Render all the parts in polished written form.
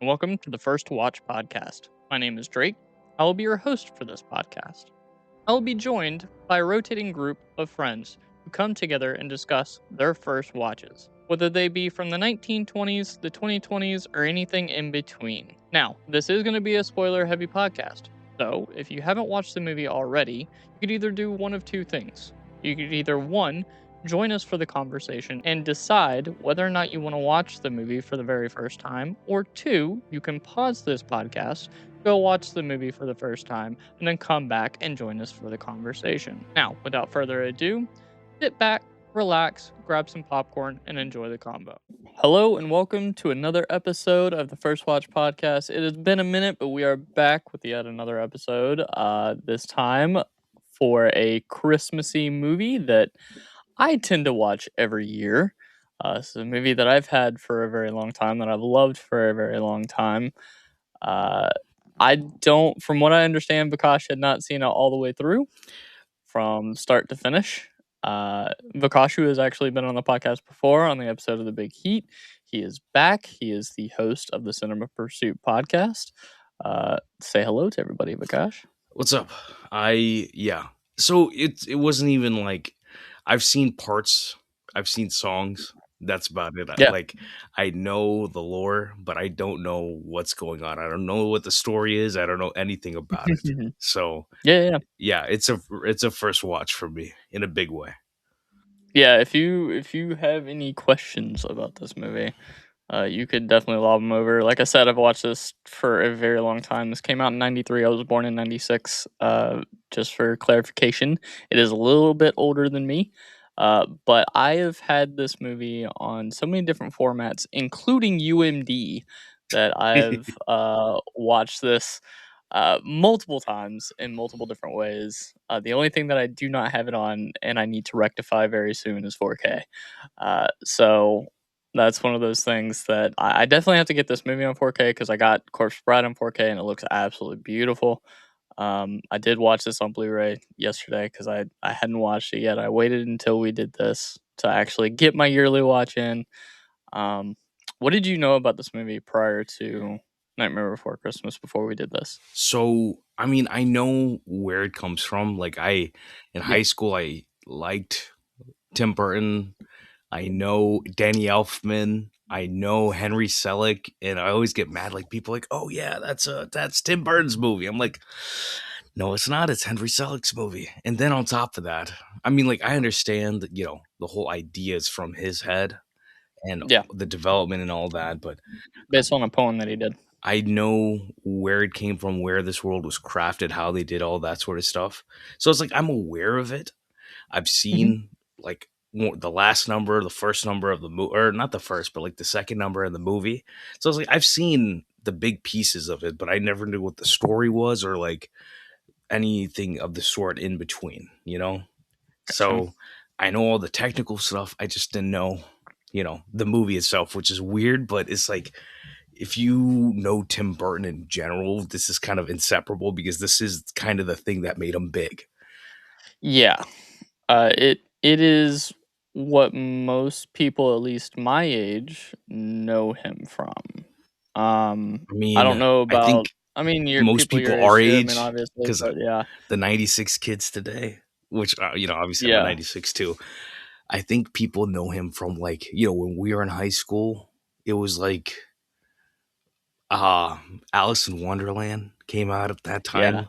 and welcome to the First Watch podcast. My name is Drake. I will be your host for this podcast. I will be joined by a rotating group of friends who come together and discuss their first watches, whether they be from the 1920s, the 2020s, or anything in between. Now, this is going to be a spoiler heavy podcast, so if you haven't watched the movie already, you could either do one of two things. You could either, one, join us for the conversation and decide whether or not you want to watch the movie for the very first time, or two, you can pause this podcast, go watch the movie for the first time, and then come back and join us for the conversation. Now, without further ado, sit back, relax, grab some popcorn, and enjoy the combo. Hello, and welcome to another episode of the First Watch podcast. It has been a minute, but we are back with yet another episode. This time for a Christmassy movie that I tend to watch every year. This is a movie that I've had for a very long time, that I've loved for a very long time. I don't, from what I understand, Vikash had not seen it all the way through from start to finish. Vikash, who has actually been on the podcast before on the episode of The Big Heat, he is back. He is the host of the Cinema Pursuit podcast. Say hello to everybody, Vikash. What's up? So it wasn't even like I've seen parts, I've seen songs. That's about it. Yeah. I know the lore, but I don't know what's going on. I don't know what the story is. I don't know anything about it. So Yeah. it's a first watch for me in a big way. Yeah, if you have any questions about this movie, you could definitely lob them over. Like I said, I've watched this for a very long time. This came out in '93. I was born in '96. Just for clarification, it is a little bit older than me. But I have had this movie on so many different formats, including UMD, that I've watched this multiple times in multiple different ways. The only thing that I do not have it on, and I need to rectify very soon, is 4K. So that's one of those things that I definitely have to get this movie on 4K because I got Corpse Bride on 4K and it looks absolutely beautiful. I did watch this on Blu-ray yesterday because I hadn't watched it yet. I waited until we did this to actually get my yearly watch in. What did you know about this movie prior to Nightmare Before Christmas before we did this? So I mean, I know where it comes from. Like in high school, I liked Tim Burton. I know Danny Elfman. I know Henry Selick, and I always get mad. Like people like, oh yeah, that's Tim Burton's movie. I'm like, no, it's not. It's Henry Selick's movie. And then on top of that, I mean, like I understand, the whole idea is from his head and Yeah, the development and all that, but based on a poem that he did. I know where it came from, where this world was crafted, how they did all that sort of stuff. So it's like I'm aware of it. I've Mhm. seen like the last number, the first number of the movie, or not the first, but like the second number in the movie. So it's like I've seen the big pieces of it, but I never knew what the story was or like anything of the sort in between, you know? Gotcha. So I know all the technical stuff. I just didn't know, the movie itself, which is weird, but it's like if you know Tim Burton in general, this is kind of inseparable because this is kind of the thing that made him big. Yeah, it is what most people, at least my age, know him from. I I don't mean, know I about. think I mean, your most people your people age our too. I mean, age, obviously, because but yeah, the 96 kids today, which, obviously I'm a yeah, 96 too. I think people know him from like, when we were in high school, it was like Alice in Wonderland came out at that yeah, time.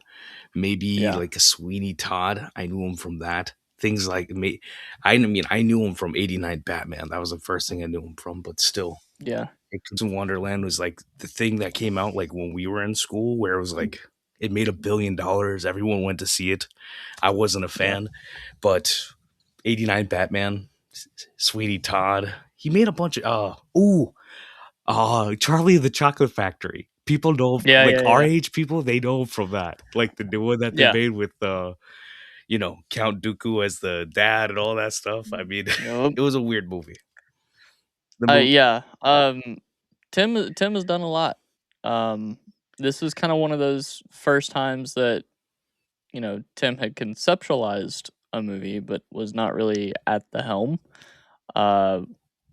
Maybe yeah, like a Sweeney Todd. I knew him from that. Things like me. I mean, I knew him from '89 Batman. That was the first thing I knew him from. But still, yeah, Alice in Wonderland was like the thing that came out like when we were in school, where it was like it made $1 billion. Everyone went to see it. I wasn't a yeah, fan, but '89 Batman, Sweeney Todd. He made a bunch of Charlie and the Chocolate Factory. People know yeah, like yeah, yeah, our yeah. age people, they know him from that. Like the new one that they Yeah. made with Count Dooku as the dad and all that stuff. I mean, Yep. it was a weird movie. The movie Yeah. Tim has done a lot. Um, this was kind of one of those first times that Tim had conceptualized a movie, but was not really at the helm. Uh,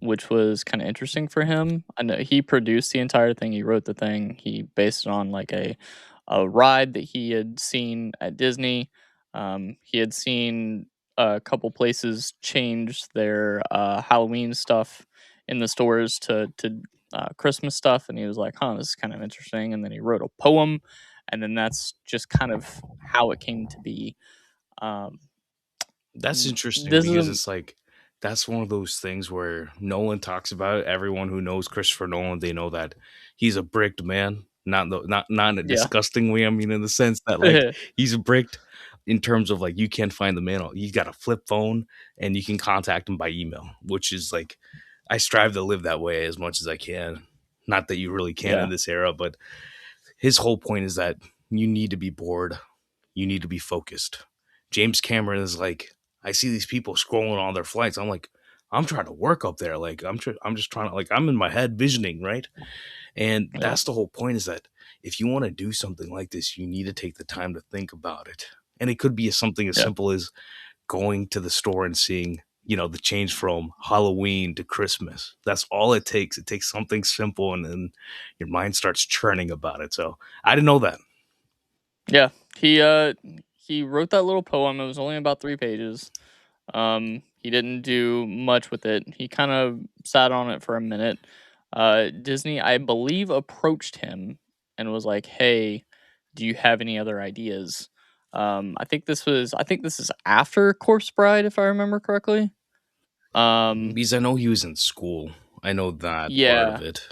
which was kinda interesting for him. I know he produced the entire thing, he wrote the thing, he based it on, like, a ride that he had seen at Disney. He had seen a couple places change their, Halloween stuff in the stores to Christmas stuff, and he was like, "Huh, this is kind of interesting," and then he wrote a poem, and then that's just kind of how it came to be. Um, That's interesting this is because a it's like that's one of those things where Nolan talks about it. Everyone who knows Christopher Nolan, they know that he's a bricked man. Not in a yeah. disgusting way. I mean, in the sense that like he's bricked in terms of like you can't find the man. He's got a flip phone and you can contact him by email, which is like I strive to live that way as much as I can. Not that you really can Yeah, in this era, but his whole point is that you need to be bored. You need to be focused. James Cameron is like, I see these people scrolling on their flights. I'm like, I'm trying to work up there. Like, I'm just trying to, like, I'm in my head visioning, right? And yeah, that's the whole point is that if you want to do something like this, you need to take the time to think about it. And it could be something as yeah, simple as going to the store and seeing, the change from Halloween to Christmas. That's all it takes. It takes something simple and then your mind starts churning about it. So I didn't know that. yeah. He wrote that little poem, it was only about 3 pages. He didn't do much with it. He kind of sat on it for a minute. Disney, I believe, approached him and was like, "Hey, do you have any other ideas?" I think this is after Corpse Bride, if I remember correctly. Um, Because I know he was in school. I know that part of yeah, it.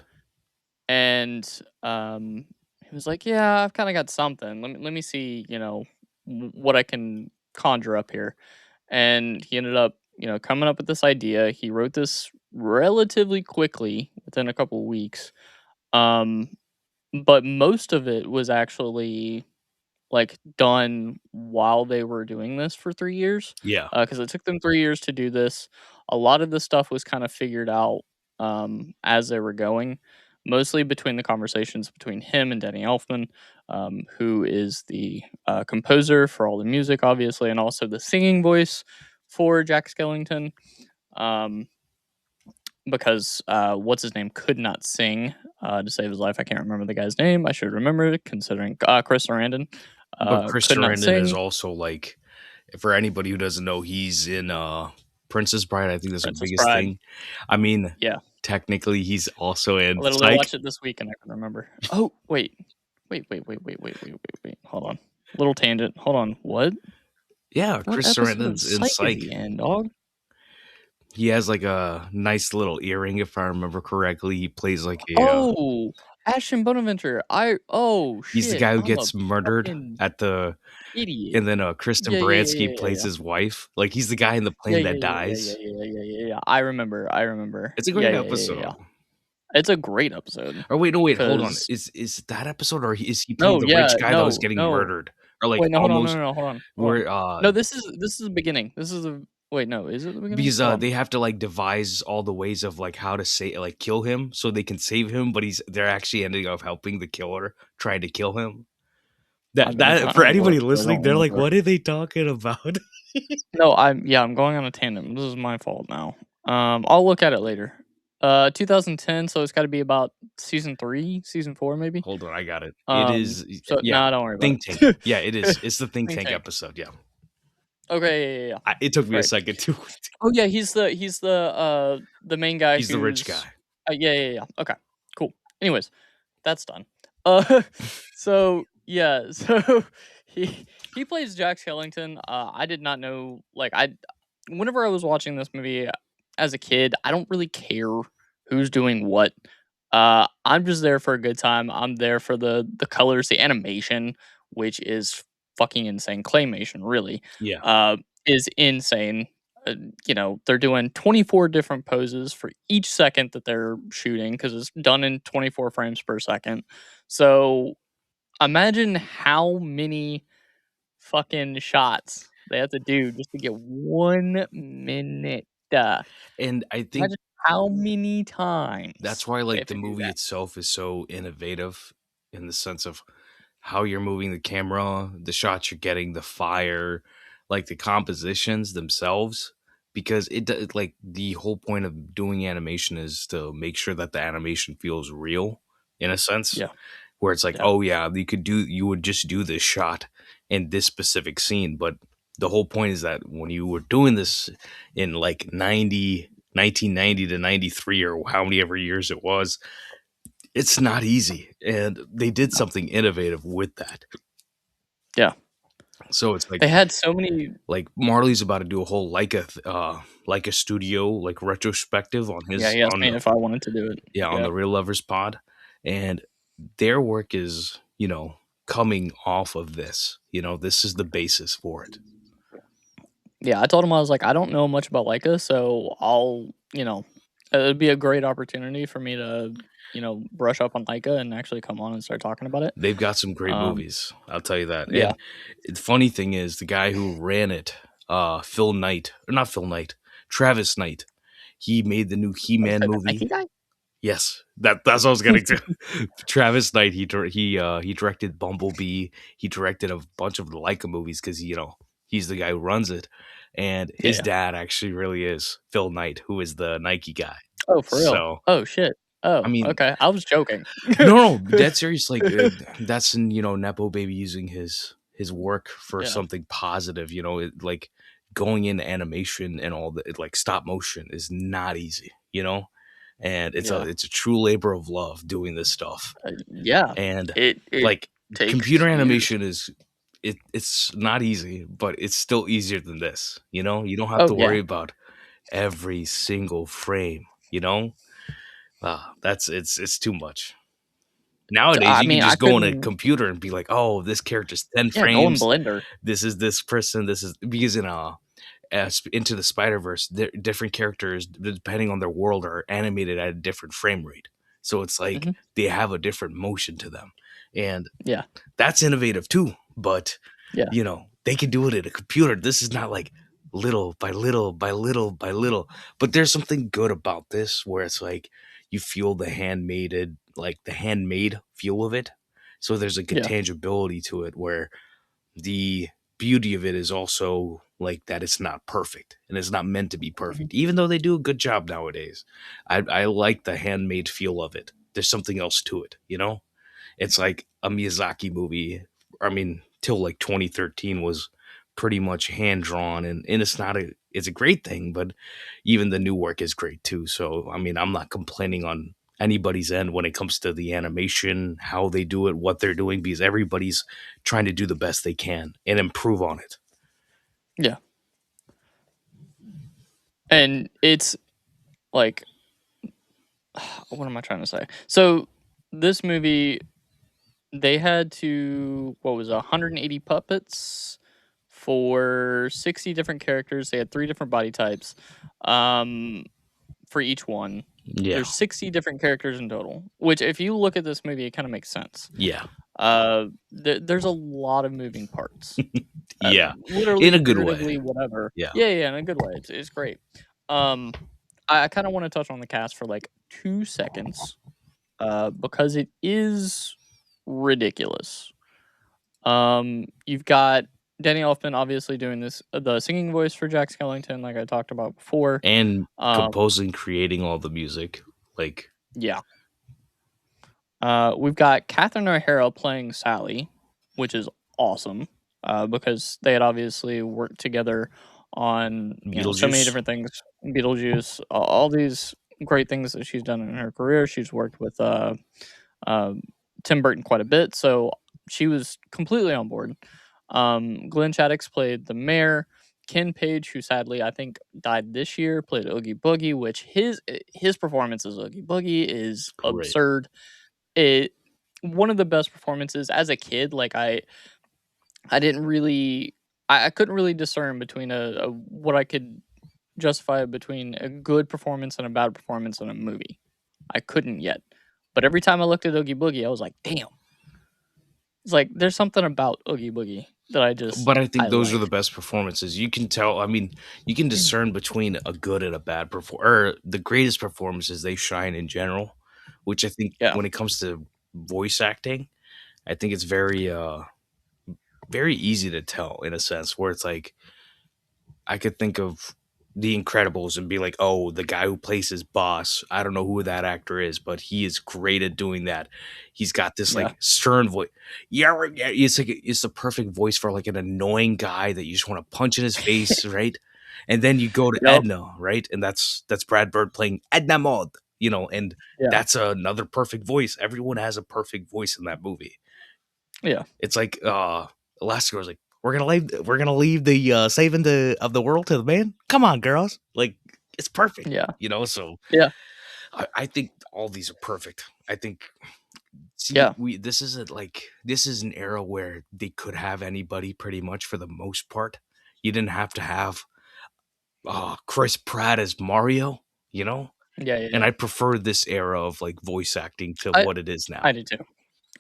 and he was like, "Yeah, I've kind of got something. Let me see, what I can conjure up here." And he ended up, coming up with this idea. He wrote this relatively quickly, within a couple weeks. Um, but most of it was actually like done while they were doing this for 3 years, Yeah. because it took them 3 years to do this. A lot of the stuff was kind of figured out, as they were going, mostly between the conversations between him and Danny Elfman, who is the, composer for all the music, obviously, and also the singing voice for Jack Skellington, um, because, what's his name could not sing, to save his life. I can't remember the guy's name. I should remember it considering, Chris Sarandon, But Chris could not Sarandon is sing. also like, for anybody who doesn't know, he's in Princess Bride. I think that's the Princess biggest Bride. thing. I mean, Yeah. technically he's also I in literally Psych. watched it this week and I can remember. Oh, wait. Wait. Hold on. Little tangent. Hold on. What? Yeah, What Chris episode of Sarandon's in Psych is Psych. he in, dog? He has like a nice little earring, if I remember correctly. He plays like a Oh, Ashton Bonaventure. Oh, he's the shit. guy who I'm a gets murdered fucking at the idiot. and then Kristen Baranski plays his wife. Like he's the guy in the plane that dies. Yeah. I remember. It's a Yeah, great yeah, yeah, yeah, episode. yeah. It's a great episode. Or wait, no, wait, hold on. Cause Is that episode or is he playing no, the rich yeah, guy that was no, getting no. murdered? Or like Wait, no, hold on, almost hold on. where No, this is the beginning. This is the wait, no, is it the beginning? because Hold on. they have to like devise all the ways of like how to say like kill him so they can save him, but they're actually ending up helping the killer trying to kill him. That for I'm anybody literally listening, don't they're like, remember. what are they talking about? No, I'm going on a tangent. This is my fault now. I'll look at it later. 2010, so it's got to be about season 3, season 4 maybe. Hold on, I got it. It is So yeah, nah, don't worry about Think Tank. it. Yeah, it is. It's the Think Think Tank Tank. episode. Yeah, Okay, yeah. it took me a Right. second too. Oh yeah, the main guy He's the rich who's guy. yeah. Okay, cool. Anyways, that's done. Uh, so yeah, so he plays Jack Skellington. I did not know. Whenever I was watching this movie as a kid, I don't really care who's doing what. I'm just there for a good time. I'm there for the colors, the animation, which is fucking insane. Claymation, really, Yeah. is insane. They're doing 24 different poses for each second that they're shooting because it's done in 24 frames per second. So imagine how many fucking shots they have to do just to get 1 minute. And I think Imagine how many that's times why they like have the to do movie that. itself is so innovative in the sense of how you're moving the camera, the shots you're getting, the fire, like the compositions themselves. because like the whole point of doing animation is to make sure that the animation feels real in a sense, Yeah. where it's like, Yeah. oh yeah, you would just do this shot in this specific scene, but the whole point is that when you were doing this in like 1990 to 93 or how many ever years it was, it's not easy, and they did No. something innovative with that. Yeah. So it's They had so many. like Marley's about to do a whole Leica studio like retrospective on Yeah, his he asked on me the if I wanted to do it. yeah, on Yeah. the Real Lovers pod, and their work is, coming off of this. This is the basis for it. Yeah, I told him I was like, "I don't know much about Leica, so it'd be a great opportunity for me to, brush up on Leica and actually come on and start talking about it." They've got some great Um, movies, I'll tell you that. yeah. And the funny thing is, the guy who ran it, Phil Knight, or not Phil Knight, Travis Knight, he made the new Oh, He-Man so the Nike movie. guy? Yes, that's what I was getting to. Travis Knight, he directed Bumblebee. He directed a bunch of the Leica movies because he's the guy who runs it, and Yeah, his yeah. dad actually really is Phil Knight, who is the Nike guy. Oh, for real? So Oh, shit. I Oh, mean, okay. I was joking. no, dead serious. Like that's in Nepo Baby using his work for Yeah, something positive. Like going into animation and all that, like stop motion is not easy. And it's a yeah, it's a true labor of love doing this stuff. yeah. And It like takes computer years. animation it's not easy, but it's still easier than this. You don't have Oh, to yeah. worry about every single frame. That's it's too much. Nowadays, I you can mean, I just go on a couldn't. computer and be like, "Oh, this character's 10 Yeah, go in frames. Blender. This is this person. This is," because in Into the Spider-Verse, different characters, depending on their world, are animated at a different frame rate. So it's like Mhm. they have a different motion to them. And Yeah, that's innovative too. But yeah, they can do it in a computer. This is not like little by little by little by little. But there's something good about this where it's like you feel the handmade feel of it. So there's like a yeah. tangibility to it where the beauty of it is also like that it's not perfect and it's not meant to be Mhm. perfect, even though they do a good job nowadays. I like the handmade feel of it. There's something else to it. It's like a Miyazaki movie. I mean, till like 2013 was pretty much hand drawn, and it's a great thing, but even the new work is great too. So I mean, I'm not complaining on anybody's end when it comes to the animation, how they do it, what they're doing, because everybody's trying to do the best they can and improve on it. Yeah, and it's like, what am I trying to say? So, this movie, they had to, what was it, 180 puppets for 60 different characters. They had 3 different body types, um, for each one. Yeah, There's 60 different characters in total, which if you look at this movie, it kinda makes sense. yeah, There's a lot of moving parts. yeah. In Literally, a good way. figuratively, whatever. Yeah, Yeah, yeah, in a good way. It's great. Um, I kinda wanna touch on the cast for, like, 2 seconds, because it is ridiculous. You've got Danny Elfman obviously doing the singing voice for Jack Skellington, like I talked about before. and Um, composing, creating all the music, like yeah. We've got Catherine O'Hara playing Sally, which is awesome, because they had obviously worked together on, so many Beetlejuice. different things. Beetlejuice, all these great things that she's done in her career. She's worked with um, Tim Burton quite a bit, so she was completely on board. Glenn Shaddix played the mayor. Ken Page, who sadly I think died this year, played Oogie Boogie, which his performance as Oogie Boogie is Great. absurd. It One of the best performances as a kid. Like I didn't really, I couldn't really discern between a what I could justify between a good performance and a bad performance in a movie. I couldn't yet. But every time I looked at Oogie Boogie, I was like, damn. It's like there's something about Oogie Boogie that But I I think those are like. the best performances. You can tell. I mean, you can discern between a good and a bad or the greatest performances they shine in general. Which I think Yeah. when it comes to voice acting, I think it's very easy to tell in a sense where it's like I could think of. The Incredibles and be like, "Oh, the guy who plays his boss, I don't know who that actor is, but he is great at doing that." He's got this Yeah. like stern voice. Yeah, yeah, it's like it's the perfect voice for like an annoying guy that you just want to punch in his face, right? And then you go to Yep. Edna, right? And that's Brad Bird playing Edna Mode, and Yeah. that's another perfect voice. Everyone has a perfect voice in that movie. Yeah. It's like Elastigirl's like, we're gonna leave the saving of the world to the man. Come on, girls. Like it's perfect, Yeah. so Yeah. I think all these are perfect. I think see Yeah. we this is an era where they could have anybody pretty much for the most part. You didn't have to have Chris Pratt as Mario, you know? Yeah. Yeah. And Yeah. I prefer this era of like voice acting to I what it is I now. do too.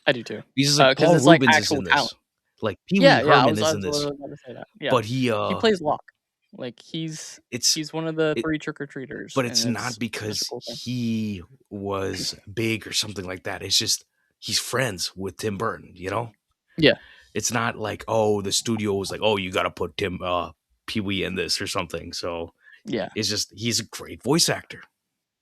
I do too. Because like Because Paul it's like Rubens is actual in talent. this. Like Pee Wee Yeah. Yeah. Herman I is in was this. literally about to say that. Yeah. But He plays Locke. Like it's he's one of the it, 3 trick-or-treaters, but and it's not it's such a because cool thing. he was big or something like that. It's just he's friends with Tim Burton, Yeah. It's not like, oh, the studio was like, oh, you got to put Pee Wee in this or something. So Yeah. it's just he's a great voice actor.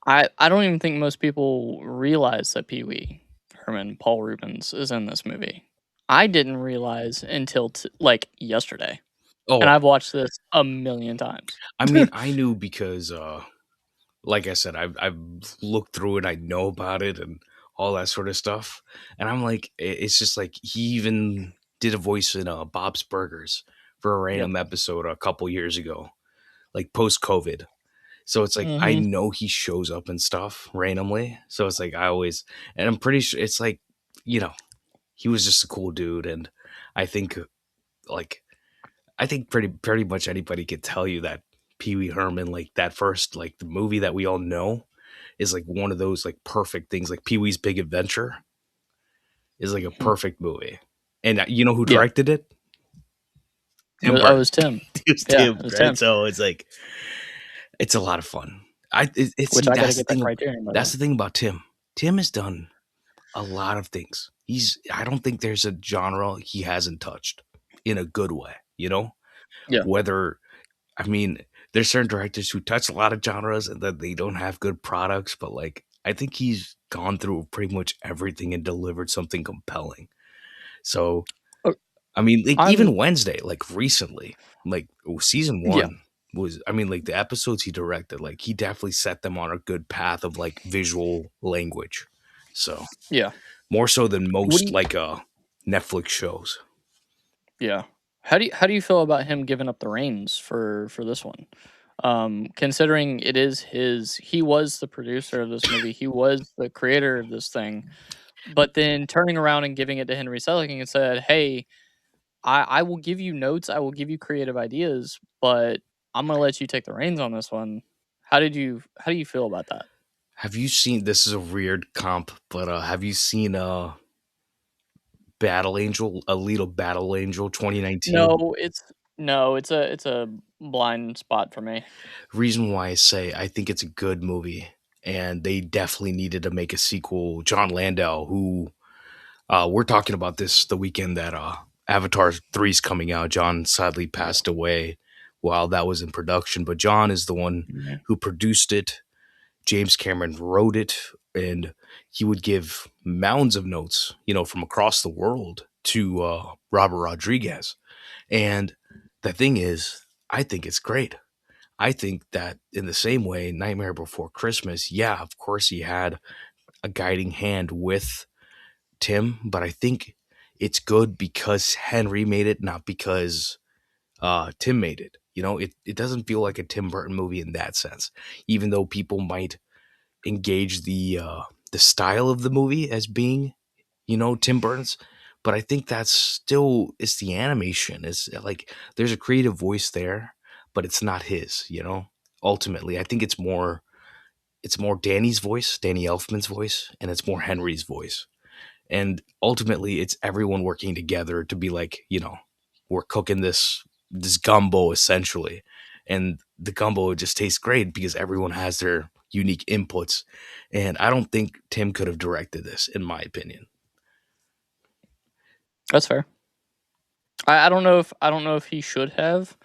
I don't even think most people realize that Pee Wee Herman, Paul Rubens, is in this movie. I didn't realize until like yesterday, and Oh, I've watched this a million times. I mean, I knew because like I said, I've looked through it, I know about it and all that sort of stuff. And I'm like, it's just like he even did a voice in Bob's Burgers for a Yep. random episode a couple years ago, like post COVID. So it's like I Mhm. know he shows up and stuff randomly. So it's like I always, and I'm pretty sure it's like, you know, he was just a cool dude. And I think like I think pretty much anybody could tell you that Pee Wee Herman, like that first, like the movie that we all know, is like one of those like perfect things. Like Pee Wee's Big Adventure is like a Mhm. perfect movie. And you know who Yeah. directed it? It Tim was, oh, it Burton. was Tim. It was Yeah, Tim, it was right? Tim, So it's like it's a lot of fun. which See I gotta that's the get that thing. Criterion, by the That's way. the thing about Tim. Tim has done a lot of things. I don't think there's a genre he hasn't touched in a good way. Yeah. Whether I mean, there's certain directors who touch a lot of genres and that they don't have good products, but like I think he's gone through pretty much everything and delivered something compelling. So Oh, I mean, like I'm even Wednesday, like recently, like season yeah, one was, I mean, like the episodes he directed, like he definitely set them on a good path of like visual language. So yeah. more so than What do most you like Netflix shows. Yeah. How do you feel about him giving up the reins for this one? Considering it is he was the producer of this movie, he was the creator of this thing, but then turning around and giving it to Henry Selick and said, "Hey, I will give you notes, I will give you creative ideas, but I'm gonna let you take the reins on this one." How do you feel about that? Have you seen? This is a weird comp, but have you seen Battle Angel, a little Battle Angel 2019? No, it's a blind spot for me. Reason why I say I think it's a good movie, and they definitely needed to make a sequel. John Landau, who we're talking about this the weekend that Avatar 3 is coming out. John sadly Yeah. passed away while that was in production, but John is the one Mhm. who produced it. James Cameron wrote it, and he would give mounds of notes, from across the world to Robert Rodriguez. And the thing is, I think it's great. I think that in the same way, Nightmare Before Christmas, yeah, of course he had a guiding hand with Tim, but I think it's good because Henry made it, not because Tim made it. It doesn't feel like a Tim Burton movie in that sense, even though people might engage the style of the movie as being, Tim Burton's. But I think that's still it's the animation. It's like there's a creative voice there, but it's not his. Ultimately, I think it's more Danny's voice, Danny Elfman's voice, and it's more Henry's voice. And ultimately it's everyone working together to be like, we're cooking this gumbo essentially. And the gumbo just tastes great because everyone has their unique inputs. And I don't think Tim could have directed this, in my opinion. That's fair. I don't know if he should have.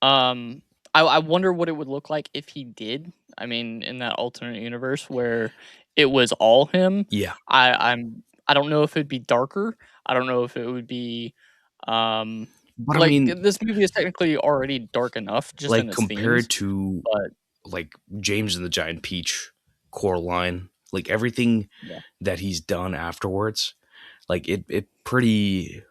Um, I wonder what it would look like if he did. I mean, in that alternate universe where it was all him, Yeah, I don't know if it'd be darker. I don't know if it would be, um, but I like, mean, this movie is technically already dark enough just in like its themes, compared to but like James and the Giant Peach, Coraline, like everything yeah, that he's done afterwards, like it pretty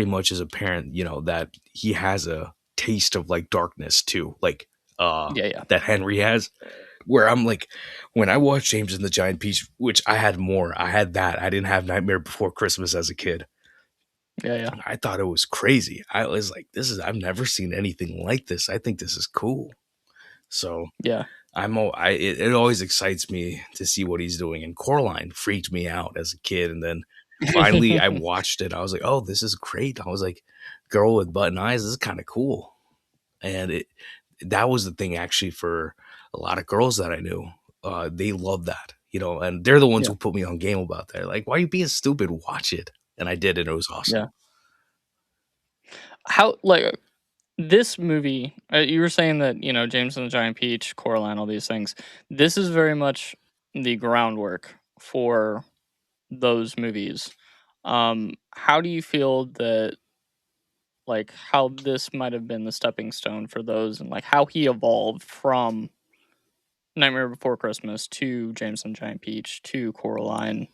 much is apparent, you know, that he has a taste of like darkness too, like yeah, yeah, that Henry has. Where I'm like, when I watched James and the Giant Peach, which I had more, I had that. I didn't have Nightmare Before Christmas as a kid. yeah, yeah, I thought it was crazy. I was like, I've never seen anything like this. I think this is cool. So yeah. it always excites me to see what he's doing. And Coraline freaked me out as a kid, and then finally I watched it. I was like, oh, this is great. I was like, girl with button eyes, this is kind of cool. And that was the thing actually for a lot of girls that I knew. They love that, you know, and they're the ones Yeah, who put me on game about that. Like, why are you being stupid? Watch it. And I did, and it was awesome. yeah. How like this movie, you were saying that, James and the Giant Peach, Coraline, all these things. This is very much the groundwork for those movies. How do you feel that, like, how this might have been the stepping stone for those, and like how he evolved from Nightmare Before Christmas to James and the Giant Peach to Coraline?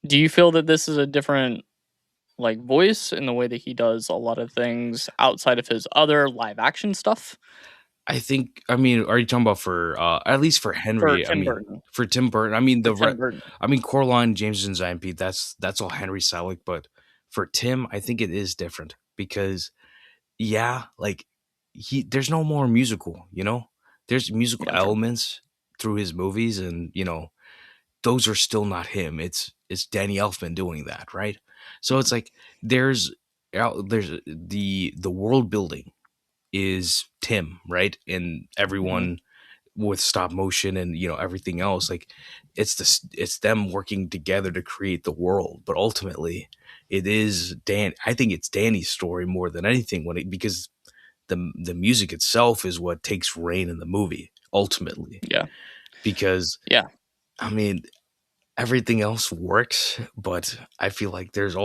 Do you feel that this is a different, like, voice in the way that he does a lot of things outside of his other live action stuff I think, I mean, are you talking about for at least for for Henry? I Tim mean, Burton? for Tim Burton, I mean For Tim Burton. I mean Coraline, James and Zion Pete. That's all Henry Selick. But for Tim, I think it is different because yeah, like there's no more musical. You know, there's musical Yeah, true. elements through his movies, and you know those are still not him. It's Danny Elfman doing that, right? So it's like there's there's the world building is Tim, right? And Mhm. everyone with stop motion and you know everything else, like it's them working together to create the world. But ultimately, it is Dan. I think it's Danny's story more than anything because the music itself is what takes reign in the movie ultimately. Yeah. Because Yeah. I mean everything else works, but I feel like there's a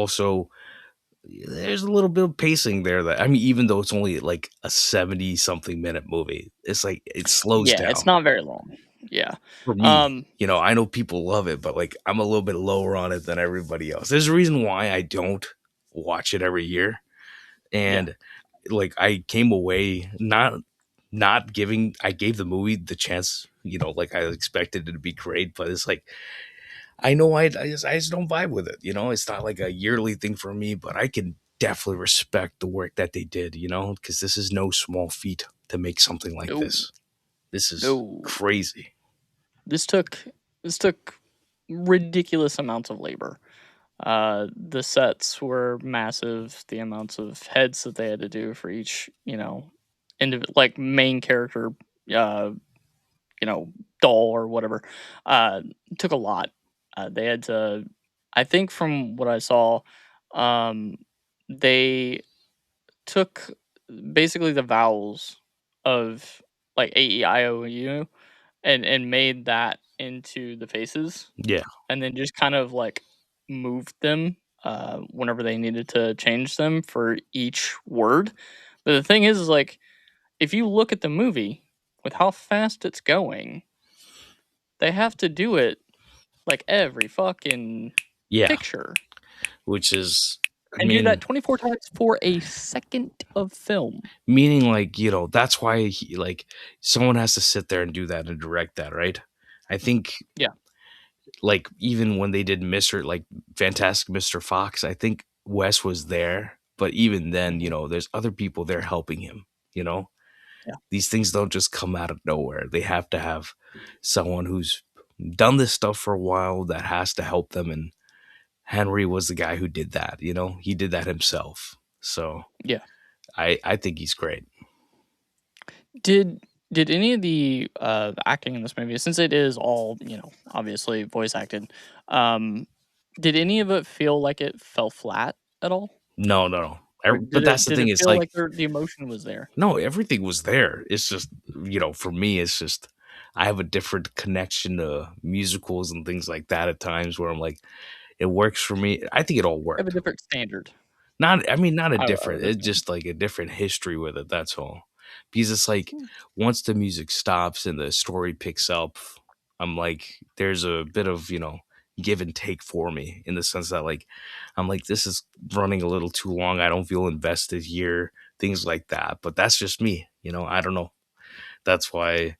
little bit of pacing there that I mean, even though it's only like a 70 something minute movie, it's like it slows Yeah, it's down not very long. Yeah. for me. Um, You know, I know people love it, but like I'm a little bit lower on it than everybody else. There's a reason why I don't watch it every year. yeah. And like I came away not giving I gave the movie the chance, you know, like I expected it to be great, but it's like I know I just don't vibe with it. You know, it's not like a yearly thing for me, but I can definitely respect the work that they did, you know, because this is no small feat to make something like No, this. This is no. crazy. This took this took ridiculous amounts of labor. The sets were massive. The amounts of heads that they had to do for each, like main character, uh, you know, doll or whatever, uh, took a lot. They had to, I think, from what I saw, um, they took basically the vowels of like AEIOU and made that into the faces, Yeah. and then just kind of like moved them whenever they needed to change them for each word. But the thing is like, if you look at the movie with how fast it's going, they have to do it like every fucking Yeah. picture Which is, I and do that mean, 24 times for a second of film. meaning like, you know, that's why like someone has to sit there and do that and direct that, right? I think Yeah. like even when they did Mr. like Fantastic Mr. Fox, I think Wes was there, but even then, you Mhm. know, there's other people there helping him, you know? Yeah. These things don't just come out of nowhere. They have to have someone who's done this stuff for a while that has to help them, and Henry was the guy who did that, you know? He did that himself. So, Yeah. I think he's great. Did did any of the acting in this movie, since it is all, obviously voice acted, um did any of it feel like it fell flat at all? No, no, no. But that's the Did thing. it It's feel like like the emotion was there? no, everything was there. It's just, for me, it's just I have a different connection to musicals and things like that at times where I'm like, it works for me. I think it all I have a worked. different standard. Not, I mean, not a I different. would It's assume. just like a different history with it. That's all. Because it's like Hmm, once the music stops and the story picks up, I'm like, there's a bit of give and take for me in the sense that like I'm like this is running a little too long. I don't feel invested here. Things like that. But that's just me. I don't know. That's why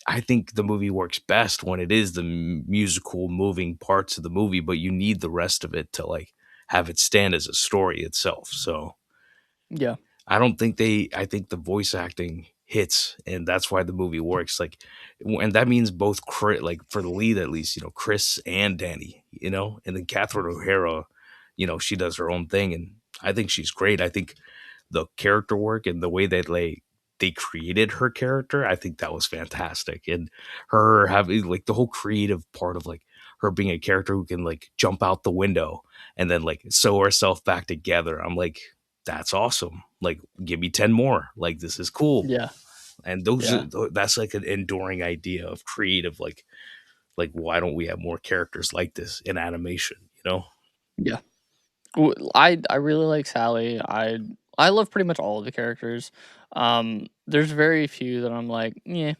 I think the movie works best when it is the musical moving parts of the movie, but you need the rest of it to like have it stand as a story itself. So yeah. I think the voice acting hits, and that's why the movie works. Like, and that means both like for the lead at least, Chris and Danny, and then Catherine O'Hara, she does her own thing, and I think she's great. I think the character work and the way that they created her character, I think that was fantastic. And her having like the whole creative part of like her being a character who can like jump out the window and then like sew herself back together. I'm like, that's awesome. Like, give me 10 more. Like, this is cool. Yeah. And Yeah. that's like an enduring idea of creative, like why don't we have more characters like this in animation? Yeah. I really like Sally. I love pretty much all of the characters. There's very few that I'm like, yeah.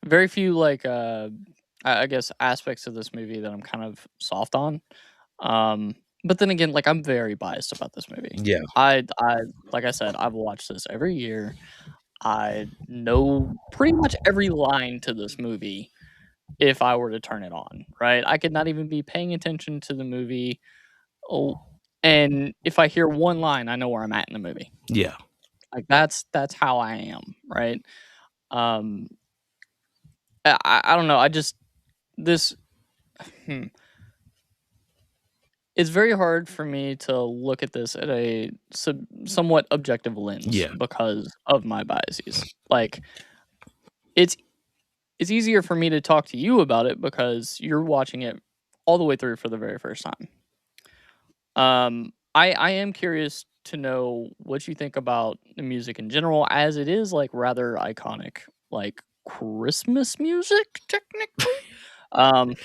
Very few like I guess aspects of this movie that I'm kind of soft on. But then again, like I'm very biased about this movie. Yeah. I like I said, I've watched this every year. I know pretty much every line to this movie if I were to turn it on, right? I could not even be paying attention to the movie. Oh, and if I hear one line, I know where I'm at in the movie. Yeah. Like that's how I am, right? Um, I don't know. I just this hmm, it's very hard for me to look at this at a somewhat objective lens Yeah. because of my biases. Like it's it's easier for me to talk to you about it because you're watching it all the way through for the very first time. I am curious to know what you think about the music in general, as it is like rather iconic, like Christmas music technically. Um,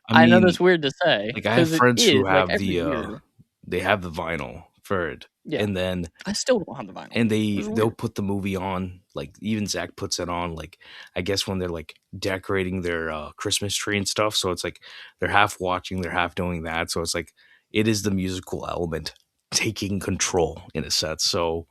I I know mean, that's weird to say like I have because it friends who is like have every year. they have the vinyl for it. Yeah, And then I still don't have the vinyl, and which is they'll weird. put the movie on, like even Zach puts it on, like I guess when they're like decorating their Christmas tree and stuff. So it's like they're half watching, they're half doing that. So it's like it is the musical element taking control in a sense. So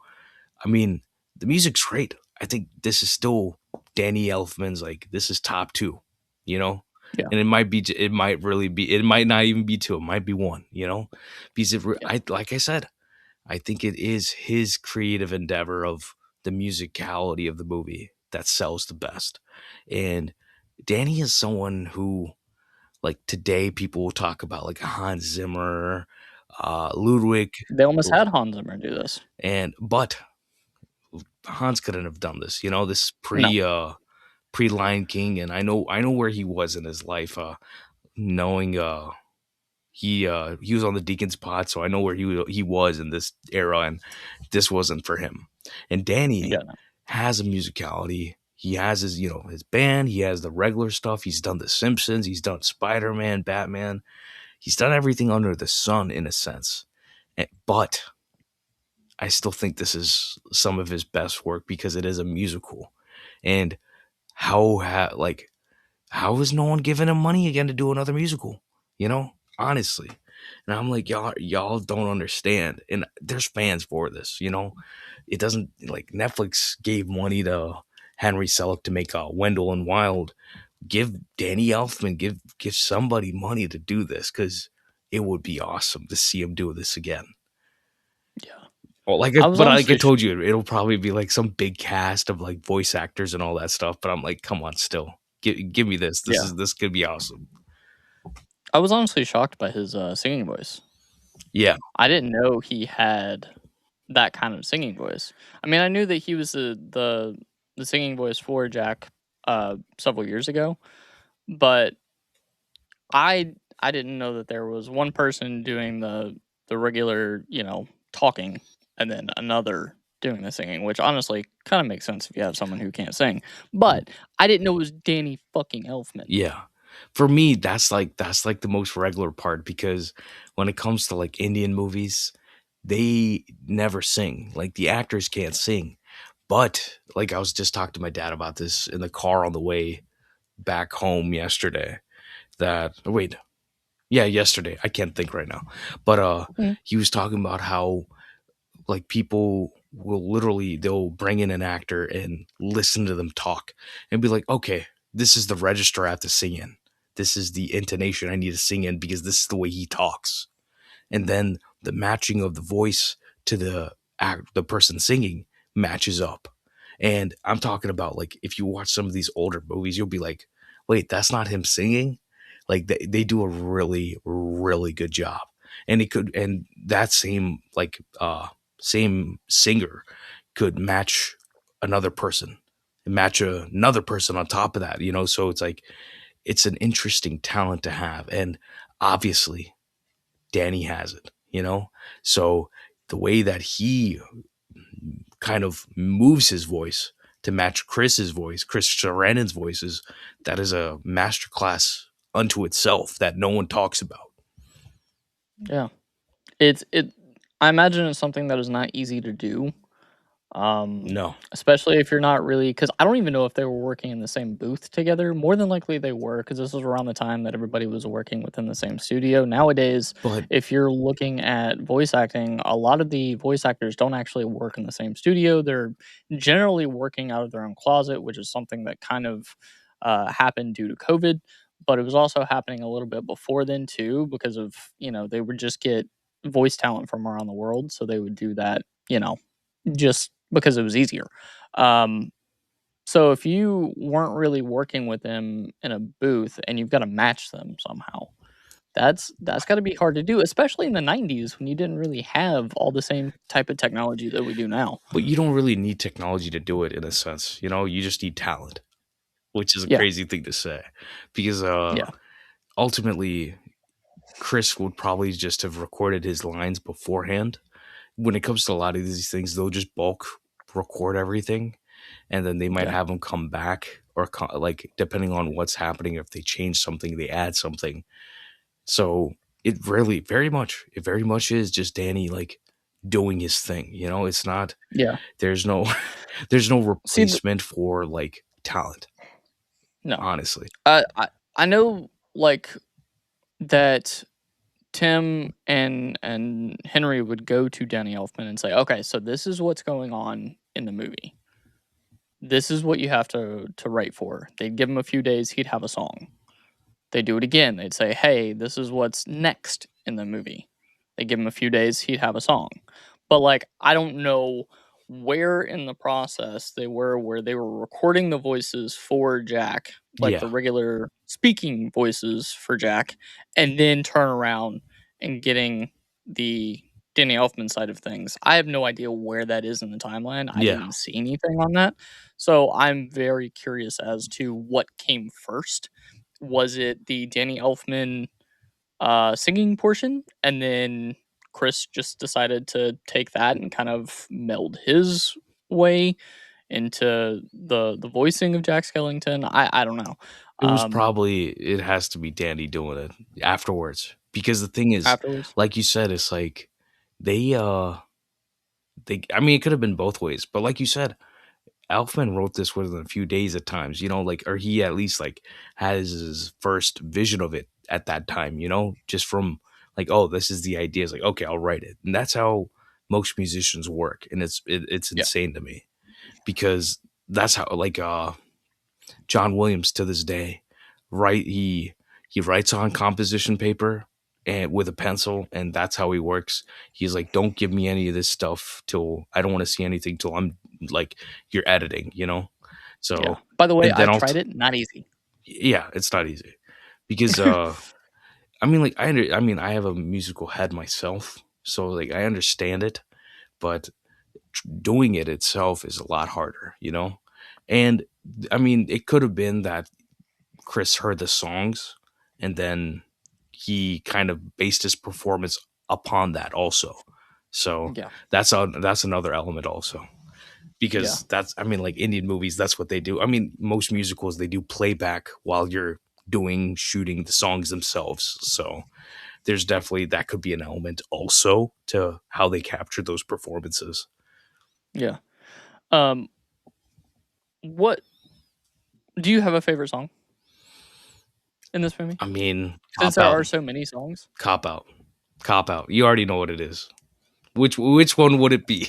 I mean, the music's great. I think this is still Danny Elfman's like this is top two, you know? Yeah, And it might really be, it might not even be two, it might be one. Because yeah, I, like I said, I think it is his creative endeavor of the musicality of the movie that sells the best. And Danny is someone who, like today, people will talk about like Hans Zimmer, Ludwig, they almost had Hans Zimmer do this. but Hans couldn't have done this. This No, pre Lion King, and I know where he was in his life. Knowing he was on the Deacon's Pod, so I know where he was in this era, and this wasn't for him. And yeah, Danny no, has a musicality. He has his band. He has the regular stuff. He's done The Simpsons. He's done Spider Man, Batman. He's done everything under the sun in a sense. But I still think this is some of his best work because it is a musical. And like how is no one giving him money again to do another musical? Honestly. And I'm like, y'all don't understand. And there's fans for this. It doesn't like Netflix gave money to Henry Selick to make Wendell and Wild. Give Danny Elfman, give somebody money to do this because it would be awesome to see him do this again. yeah. Well, I was but like I honestly told you, it'll probably be like some big cast of like voice actors and all that stuff. But I'm like, come on, still give me this. yeah. This could be awesome. I was honestly shocked by his singing voice. Yeah, I didn't know he had that kind of singing voice. I mean, I knew that he was the singing voice for Jack several years ago, but I didn't know that there was one person doing the regular, talking and then another doing the singing, which honestly kind of makes sense if you have someone who can't sing. But I didn't know it was Danny fucking Elfman. Yeah. For me, that's like the most regular part because when it comes to like Indian movies, they never sing. Like the actors can't sing. But like I was just talking to my dad about this in the car on the way back home yesterday. That oh, wait, yeah, yesterday. I can't think right now. But Mm, he was talking about how like people will literally they'll bring in an actor and listen to them talk and be like, okay, this is the register I have to sing in. This is the intonation I need to sing in because this is the way he talks. And then the matching of the voice to the person singing matches up. And I'm talking about like if you watch some of these older movies, you'll be like, wait, that's not him singing. Like they do a really really good job. And it could and that same same singer could match another person and match another person on top of that, you know. So it's like it's an interesting talent to have, and obviously Danny has it, you know? So the way that he kind of moves his voice to match Chris's voice, Chris Sarandon's voices, that is a masterclass unto itself that no one talks about. yeah. It I imagine it's something that is not easy to do. Um, No. Especially if you're not really, because I don't even know if they were working in the same booth together. More than likely they were, because this was around the time that everybody was working within the same studio. Nowadays, But if you're looking at voice acting, a lot of the voice actors don't actually work in the same studio. They're generally working out of their own closet, which is something that kind of happened due to COVID. But it was also happening a little bit before then too, because of, they would just get voice talent from around the world. So they would do that, just because it was easier. Um, so if you weren't really working with them in a booth and you've got to match them somehow, that's got to be hard to do, especially in the 90s when you didn't really have all the same type of technology that we do now. you don't really need technology to do it in a sense, you know? You just need talent, which is a Yeah, crazy thing to say because yeah, ultimately Chris would probably just have recorded his lines beforehand. When it comes to a lot of these things, they'll just bulk record everything, and then they might yeah, have them come back or like depending on what's happening. If they change something, they add something. So it very much is just Danny like doing his thing. You know, it's not. yeah. There's no there's no See, replacement for like talent. no, Honestly, I know like that Tim and Henry would go to Danny Elfman and say, "Okay, so this is what's going on in the movie. This is what you have to write for." They'd give him a few days, he'd have a song. They do it again. They'd say, "Hey, this is what's next in the movie." They give him a few days, he'd have a song. But like, I don't know where in the process they were where they were recording the voices for Jack, like the yeah. regular speaking voices for Jack, and then turn around and getting the Danny Elfman side of things. I have no idea where that is in the timeline. I Yeah, didn't see anything on that. So I'm very curious as to what came first. Was it the Danny Elfman singing portion, and then Chris just decided to take that and kind of meld his way into the voicing of Jack Skellington? I don't know. Um, it has to be Danny doing it afterwards because the thing is, Afterwards, like you said, it's like they they I mean it could have been both ways, but like you said, Elfman wrote this within a few days at times, you know, like or he at least like has his first vision of it at that time, you know, just from like, oh, this is the idea. It's like, okay, I'll write it. And that's how most musicians work. And it's yeah, insane to me because that's how like John Williams to this day, right? He writes on composition paper and with a pencil, and that's how he works. He's like, don't give me any of this stuff till I don't want to see anything till I'm like you're editing, you know. yeah. So By the way, and then I've I'll tried it. Not easy. yeah, it's not easy because I mean like I mean I have a musical head myself, so like I understand it, but doing it itself is a lot harder, you know. And I mean, it could have been that Chris heard the songs and then he kind of based his performance upon that also. So Yeah. that's another element also, Yeah. because that's, I mean, like Indian movies, that's what they do. I mean, most musicals, they do playback while you're doing shooting the songs themselves. So there's definitely, that could be an element also to how they capture those performances. Yeah. Um, what do you have a favorite song in this movie? I mean, Since there are so many songs. cop out, cop out. You already know what it is. Which one would it be?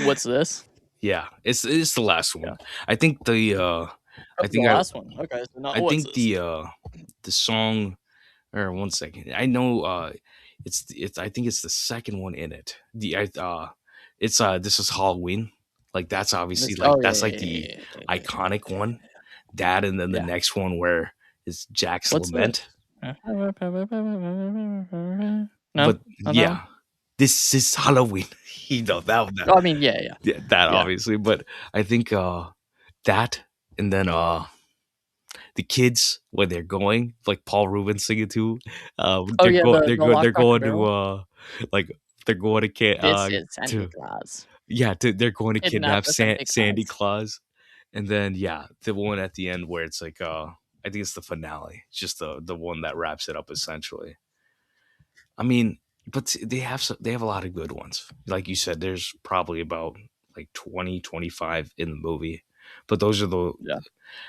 What's this? Yeah, it's the last one. Yeah. I think Oh, I the think I last one. Okay, so not I what's think this? the song, or one second. I know it's I think it's the second one in it. It's This Is Halloween. Like that's obviously, This. like Oh yeah, that's yeah, like yeah, the yeah, yeah, yeah, yeah, iconic yeah, one. yeah. That, and then the Yeah. next one where it's Jack's What's this? Lament. No, But not that one. yeah, This Is Halloween. You know that, Oh, I mean, yeah, yeah, yeah, that yeah. obviously. But I think that, and then the kids when they're going, like Paul Rubin singing too. Oh yeah, the They're Lock, Stock, and going to Barrel. like they're going to This is Santa to Claus. yeah, they're going to Kidnap kidnap the Santa Sandy Claus. Claus. And then yeah, the one at the end where it's like I think it's the finale. It's just the one that wraps it up essentially. I mean, but they have a lot of good ones. Like you said, there's probably about like 20, 25 in the movie. But those are the, Yeah,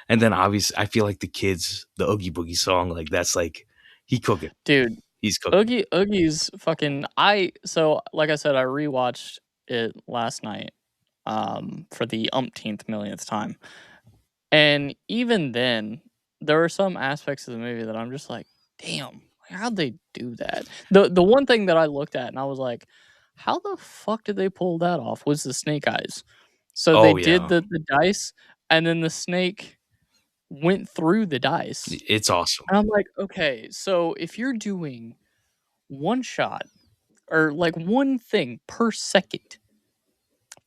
and then obviously I feel like the kids, the Oogie Boogie song, like that's like he cooking. dude. He's cooking. Oogie's fucking. Like I said, I rewatched it last night, for the umpteenth millionth time, and even then, there were some aspects of the movie that I'm just like, damn, how'd they do that? The one thing that I looked at and I was like, how the fuck did they pull that off? Was the snake eyes? So they Oh did yeah. the dice, and then the snake went through the dice, It's awesome. and I'm like, okay, so if you're doing one shot or like one thing per second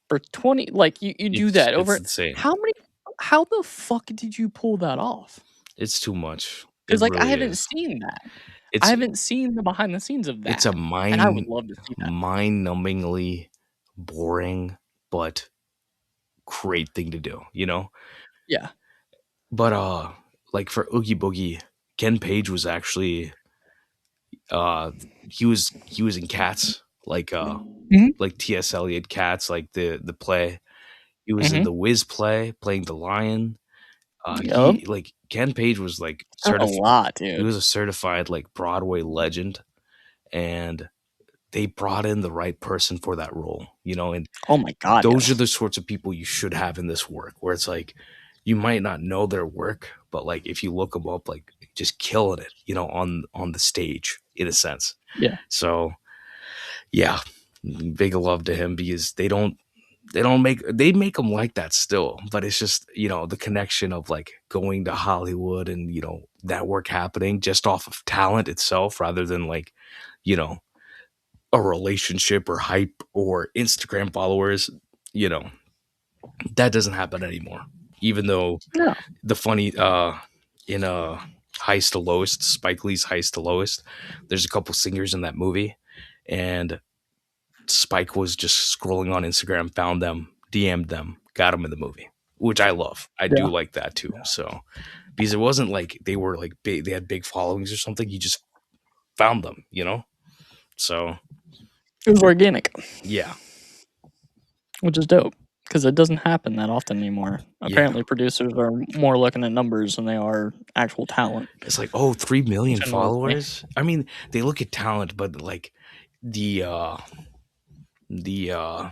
for 20, like you do that It's over insane. how many how the fuck did you pull that off? It's too much. It 'Cause, like, I really haven't is. seen that. I It's haven't seen the behind the scenes of it's a that, and I would love to see that. mind-numbingly boring but great thing to do, you know? Yeah. But like for Oogie Boogie, Ken Page was actually uh he was in Cats, Mhm. like T.S. Eliot Cats, like the play. He was in Mhm. the Wiz play playing the lion. Yep. He like Ken Page was like That's a lot, he dude. was a certified like Broadway legend, and they brought in the right person for that role, you know, and Oh my god, those are yes. the sorts of people you should have in this work, where it's like you might not know their work, but like if you look them up, like just killing it, you know, on the stage in a sense. Yeah. So yeah, big love to him, because they don't make they make them like that still, but it's just, you know, the connection of like going to Hollywood and, you know, that work happening just off of talent itself rather than like, you know, a relationship or hype or Instagram followers, you know, that doesn't happen anymore. Even though No. the funny in Heist to Lowest, Spike Lee's Heist to Lowest, there's a couple singers in that movie, and Spike was just scrolling on Instagram, found them, DM'd them, got them in the movie, which I love. I do Yeah. like that too. So because it wasn't like they were like big, they had big followings or something. You just found them, you know. So It was organic, yeah, which is dope because it doesn't happen that often anymore. yeah. Apparently, producers are more looking at numbers than they are actual talent, It's like, oh, 3 million which annoys me. followers. I mean, they look at talent, but like the the uh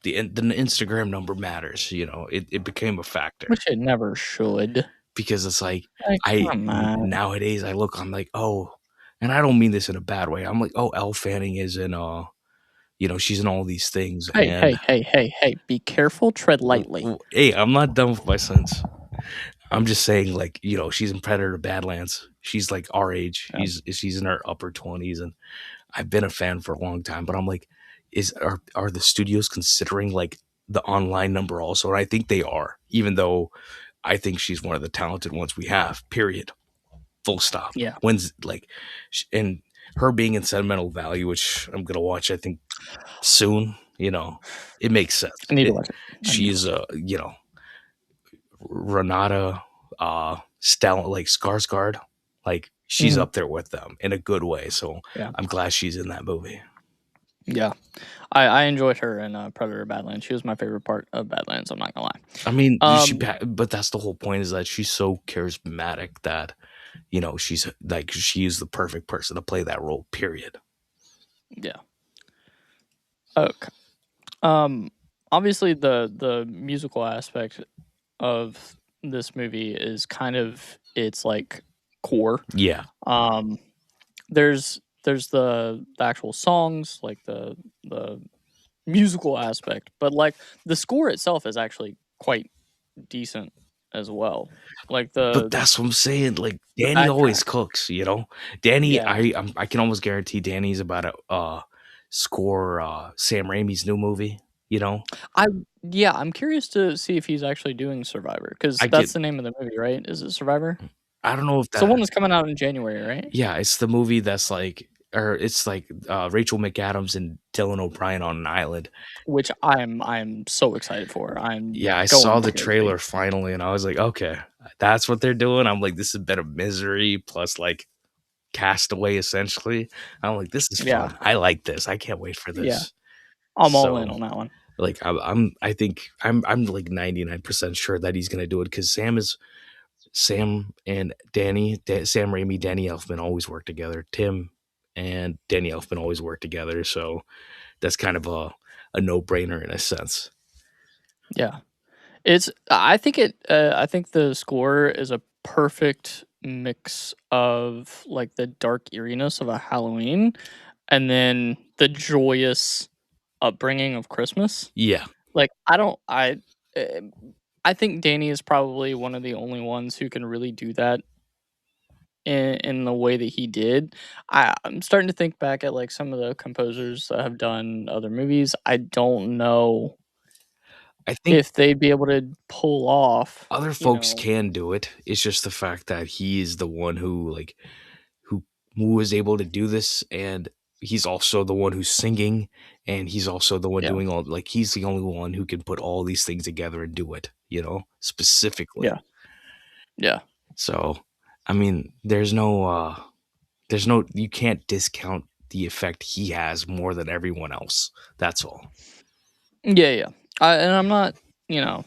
the Instagram number matters. You know, it became a factor, Which it never should. because it's like Like, come on. nowadays I look, I'm like, oh, and I don't mean this in a bad way. I'm like, oh, Elle Fanning is in you know, she's in all these things, Hey, and hey, hey, hey, hey, be careful, tread lightly. hey, I'm not done with my sentence. I'm just saying, like, you know, she's in Predator Badlands. She's like our age. Yeah. She's in her upper 20s, and I've been a fan for a long time. But I'm like, are the studios considering like the online number also? And I think they are, even though I think she's one of the talented ones we have. Period. Full stop. Yeah. When's like, and her being in Sentimental Value, which I'm gonna watch, I think soon. It makes sense. I need to watch it. I need to She's watch it. Renata, like Skarsgård, like she's Mhm. up there with them in a good way. So Yeah. I'm glad she's in that movie. Yeah. I enjoyed her in Predator Badlands. She was my favorite part of Badlands. I'm not gonna lie. I mean, Um, but that's the whole point, is that she's so charismatic that she's like, she's the perfect person to play that role. Period. yeah. Okay. Um, Obviously the musical aspect of this movie is kind of its like core. Yeah, Um, there's the actual songs, like the musical aspect, but like the score itself is actually quite decent as well. Like but that's what I'm saying. Like, the Danny always backtrack. cooks. Danny. Yeah. I can almost guarantee Danny's about to score Sam Raimi's new movie. You know, I yeah, I'm curious to see if he's actually doing Survivor, because I get. that's the name of the movie, right? Is it Survivor? I don't know if It's the that. one that's coming out in January, right? Yeah, it's the movie that's like, or it's like Rachel McAdams and Dylan O'Brien on an island. Which I'm so excited for. I'm Yeah, I saw going the to go see. trailer finally, and I was like, okay, that's what they're doing. I'm like, this is better Misery plus like Castaway, essentially. I'm like, this is Yeah, fun. I like this. I can't wait for yeah. this. I'm all in So, on that one. like, I think I'm like 99% sure that he's gonna do it, because Sam and Sam Raimi, Danny Elfman always work together. Tim and Danny Elfman always work together. So that's kind of a no brainer in a sense. Yeah. I think the score is a perfect mix of like the dark eeriness of a Halloween and then the joyous upbringing of Christmas. Yeah, Like I don't eh, I think Danny is probably one of the only ones who can really do that in the way that he did. I'm starting to think back at like some of the composers that have done other movies. I don't know I think if they'd be able to pull off, other you folks know. can do it. It's just the fact that he is the one who who was able to do this, and he's also the one who's singing, and he's also the one Yeah. doing all, like, he's the only one who can put all these things together and do it, specifically. Yeah. Yeah. So, I mean, there's no you can't discount the effect he has more than everyone else. That's all. Yeah, yeah. And I'm not, you know,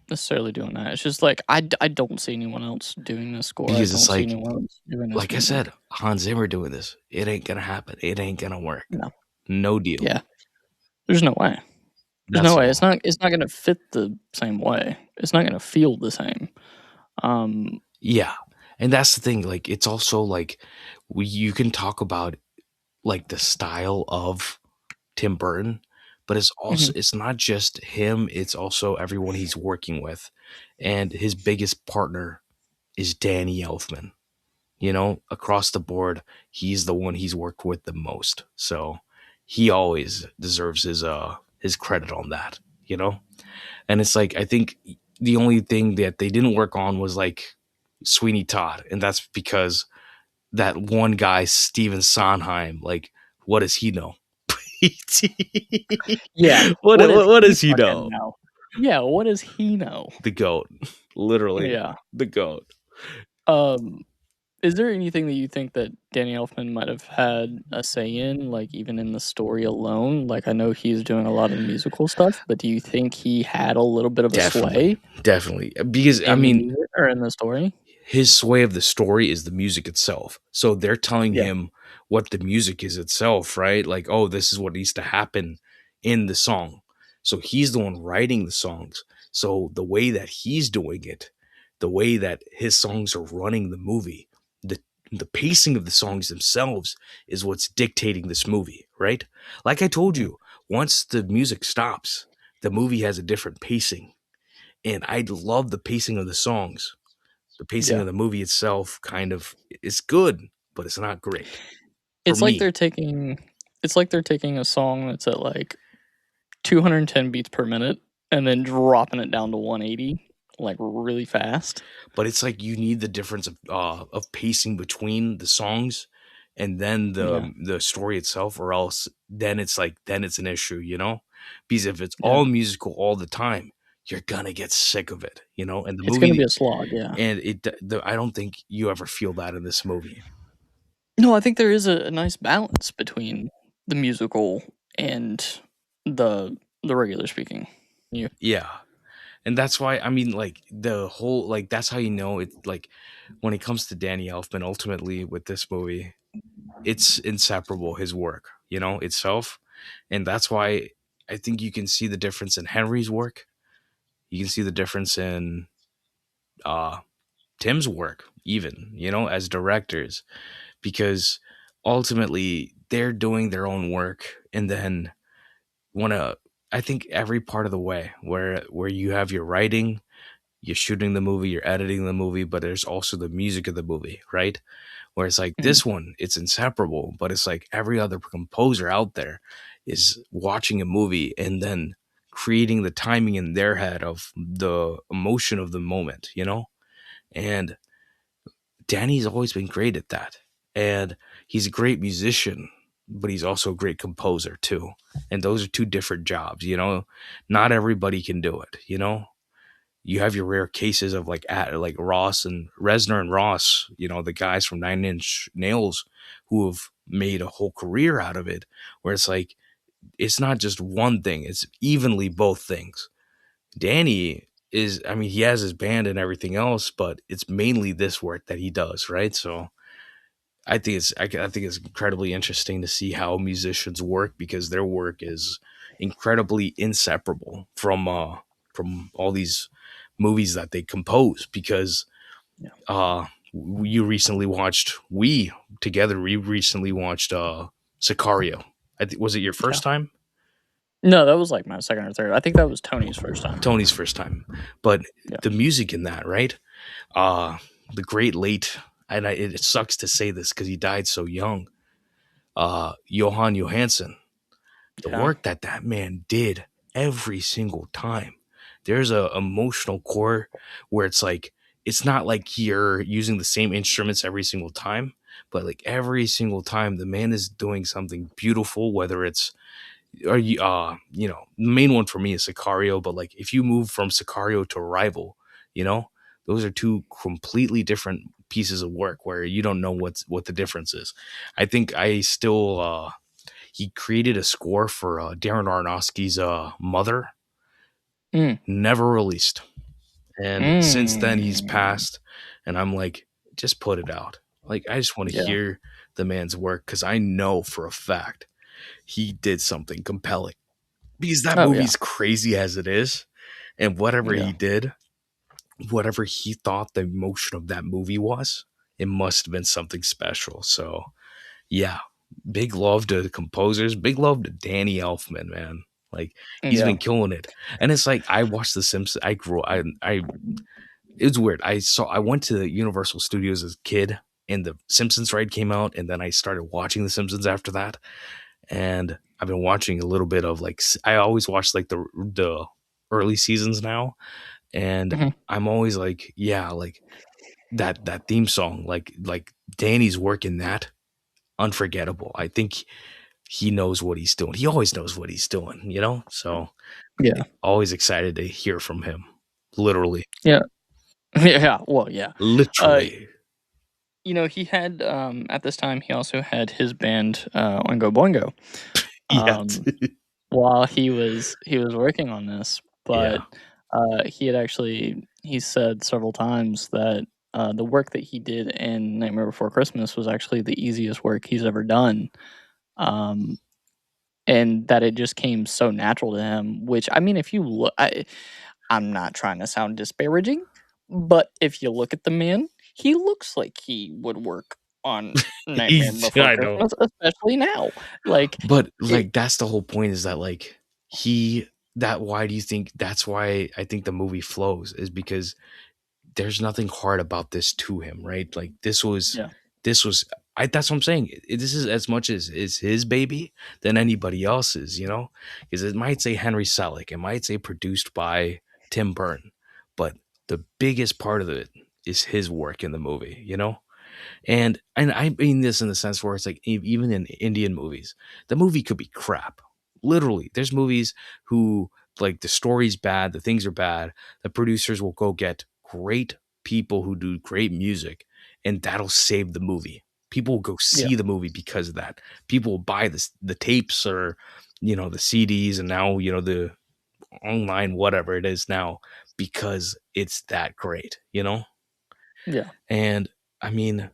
necessarily doing that. It's just like I don't see anyone else doing this score. I Because it's don't see anyone else doing this like I movie. said, Hans Zimmer doing this. It ain't gonna happen. It ain't gonna work. No. No deal. Yeah. There's no way. There's no That's way. all. It's not gonna fit the same way. It's not gonna feel the same. Um, Yeah. And that's the thing. Like, it's also like, you can talk about like the style of Tim Burton, but mhm, it's not just him, it's also everyone he's working with. And his biggest partner is Danny Elfman. Across the board, he's the one he's worked with the most. So he always deserves his credit on that, you know? And it's like, I think the only thing that they didn't work on was like Sweeney Todd, and that's because that one guy, Steven Sondheim, like, what does he know? yeah. what, What does what what he does he fucking know? know? Yeah, what does he know? The goat. Literally Yeah. the goat. Um, is there anything that you think that Danny Elfman might have had a say in, like, even in the story alone? Like, I know he's doing a lot of the musical stuff, but do you think he had a little bit of a Definitely. sway Definitely. Because I in the mean, music or in the story? his sway of the story is the music itself. So they're telling Yeah, him what the music is itself, right? Like, oh, this is what needs to happen in the song. So he's the one writing the songs. So the way that he's doing it, the way that his songs are running the movie, the pacing of the songs themselves is what's dictating this movie, right? Like I told yeah, you, once the music stops, the movie has a different pacing. And I love the pacing of the songs. The pacing yeah. of the movie itself kind of is good, but it's not great for It's like me. they're taking a song that's at, like, 210 beats per minute and then dropping it down to 180, like, really fast. But it's like, you need the difference of pacing between the songs and then Yeah. the story itself, or else then it's like then it's an issue, because if it's Yeah. all musical all the time, you're gonna get sick of it, and the It's gonna be movie, a slog, yeah. and I don't think you ever feel that in this movie. No, I think there is a nice balance between the musical and the regular speaking. Yeah. Yeah. And that's why, I mean, like the whole, like that's how it, like when it comes to Danny Elfman, ultimately with this movie, it's inseparable, his work, itself. And that's why I think you can see the difference in Henry's work. You can see the difference in uh Tim's work, even, as directors, because ultimately they're doing their own work, and then wanna I think every part of the way where you have your writing, you're shooting the movie, you're editing the movie, but there's also the music of the movie, right? Where it's like Mhm. this one, it's inseparable, but it's like every other composer out there is watching a movie and then creating the timing in their head of the emotion of the moment, And Danny's always been great at that. And he's a great musician, but he's also a great composer too. And those are two different jobs, Not everybody can do it, You have your rare cases of like Ross and Resner and Ross, the guys from Nine Inch Nails who have made a whole career out of it, where it's like it's not just one thing, it's evenly both things. Danny is, I mean, he has his band and everything else, but it's mainly this work that he does, right? So I think it's incredibly interesting to see how musicians work, because their work is incredibly inseparable from all these movies that they compose. Because Yeah. you recently watched we together we recently watched Sicario. Was it your Yeah. first time? No, that was, like, my 2nd or 3rd. I think that was Tony's first time. Tony's first time. But Yeah. the music in that, right? Uh the great late, and it sucks to say this because he died so young. Johan Johansson, the Yeah. work that that man did every single time. There's a emotional core where it's like it's not like you're using the same instruments every single time, but like every single time the man is doing something beautiful. Whether it's the main one for me is Sicario, but like if you move from Sicario to Arrival, you know, those are two completely different pieces of work where you don't know what the difference is. I think I still he created a score for Darren Aronofsky's Mother, Mm. never released. And since then, he's Mm. passed. And I'm like, just put it out. Like, I just want to Yeah. hear the man's work, because I know for a fact he did something compelling. Because that Oh, yeah. movie's crazy as it is. And whatever Yeah. he did, whatever he thought the emotion of that movie was, it must have been something special. So, yeah, big love to the composers. Big love to Danny Elfman, man. Like he's Yeah. been killing it. And it's like I watched The Simpsons. I it was weird. I went to the Universal Studios as a kid, and the Simpsons ride came out, and then I started watching The Simpsons after that. And I've been watching a little bit of I always watch like the early seasons now, and Mhm. I'm always like, yeah, like that theme song, like Danny's work in that, unforgettable. I think he knows what he's doing. He always knows what he's doing, So Yeah. always excited to hear from him. Literally. Yeah. Yeah. Well, yeah. Uh, Literally. he had, at this time, he also had his band, Oingo Boingo, Yes. um, while he was working on this, Yeah. but, he said several times that, the work that he did in Nightmare Before Christmas was actually the easiest work he's ever done, um, and that it just came so natural to him, which, I mean, if you look, I'm not trying to sound disparaging, but if you look at the man, he looks like he would work on Nightmare Before I know. Christmas, especially now. Like, But it like that's the whole point, is that like he that why do you think that's why I think the movie flows, is because there's nothing hard about this to him, right? Like yeah, this was I that's what I'm saying. This is as much as is his baby than anybody else's, Because it might say Henry Selick, it might say produced by Tim Burton, but the biggest part of it is his work in the movie, And I mean this in the sense where it's like even in Indian movies, the movie could be crap. Literally, there's movies who like the story's bad, the things are bad. The producers will go get great people who do great music, and that'll save the movie. People will go Yeah. see the movie because of that. People will buy the tapes or the CDs, and now the online whatever it is now because it's that great. Yeah. And I mean,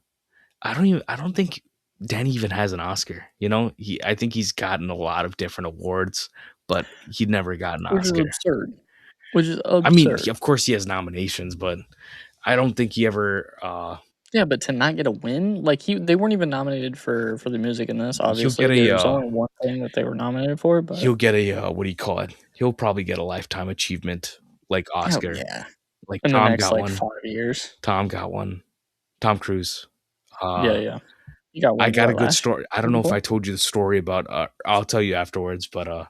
I don't think Danny even has an Oscar, I think he's gotten a lot of different awards, but he never got an Which is Oscar. absurd. Which is I mean, absurd. of course he has nominations, but I don't think he ever Yeah, but to not get a win, like they weren't even nominated for the music in this. he'll Obviously, get there a was only one thing that they were nominated for, but what do you call it? He'll probably get a lifetime achievement like oh Oscar. yeah, Like in the Tom next got like one. 5 years. Tom got one. Tom Cruise. Yeah, Uh yeah. You got I one got a what good last story. I year don't know if before? I told you the story about I'll tell you afterwards, but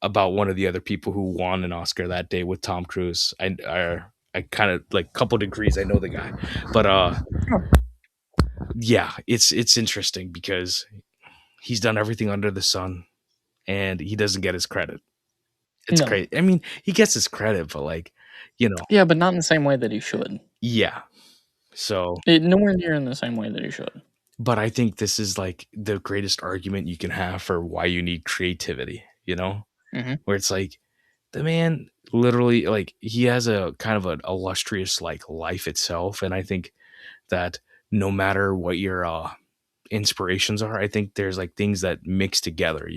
about one of the other people who won an Oscar that day with Tom Cruise. I kind of like couple degrees. I know the guy, but Oh, yeah, it's interesting because he's done everything under the sun, and he doesn't get his credit. It's no. great. I mean, he gets his credit, but Yeah, but not in the same way that he should. yeah. So, Nowhere near in the same way that he should. but I think this is like the greatest argument you can have for why you need creativity. Mhm. Where it's like the man literally like he has a kind of an illustrious like life itself, and I think that no matter what your inspirations are, I think there's like things that mix together,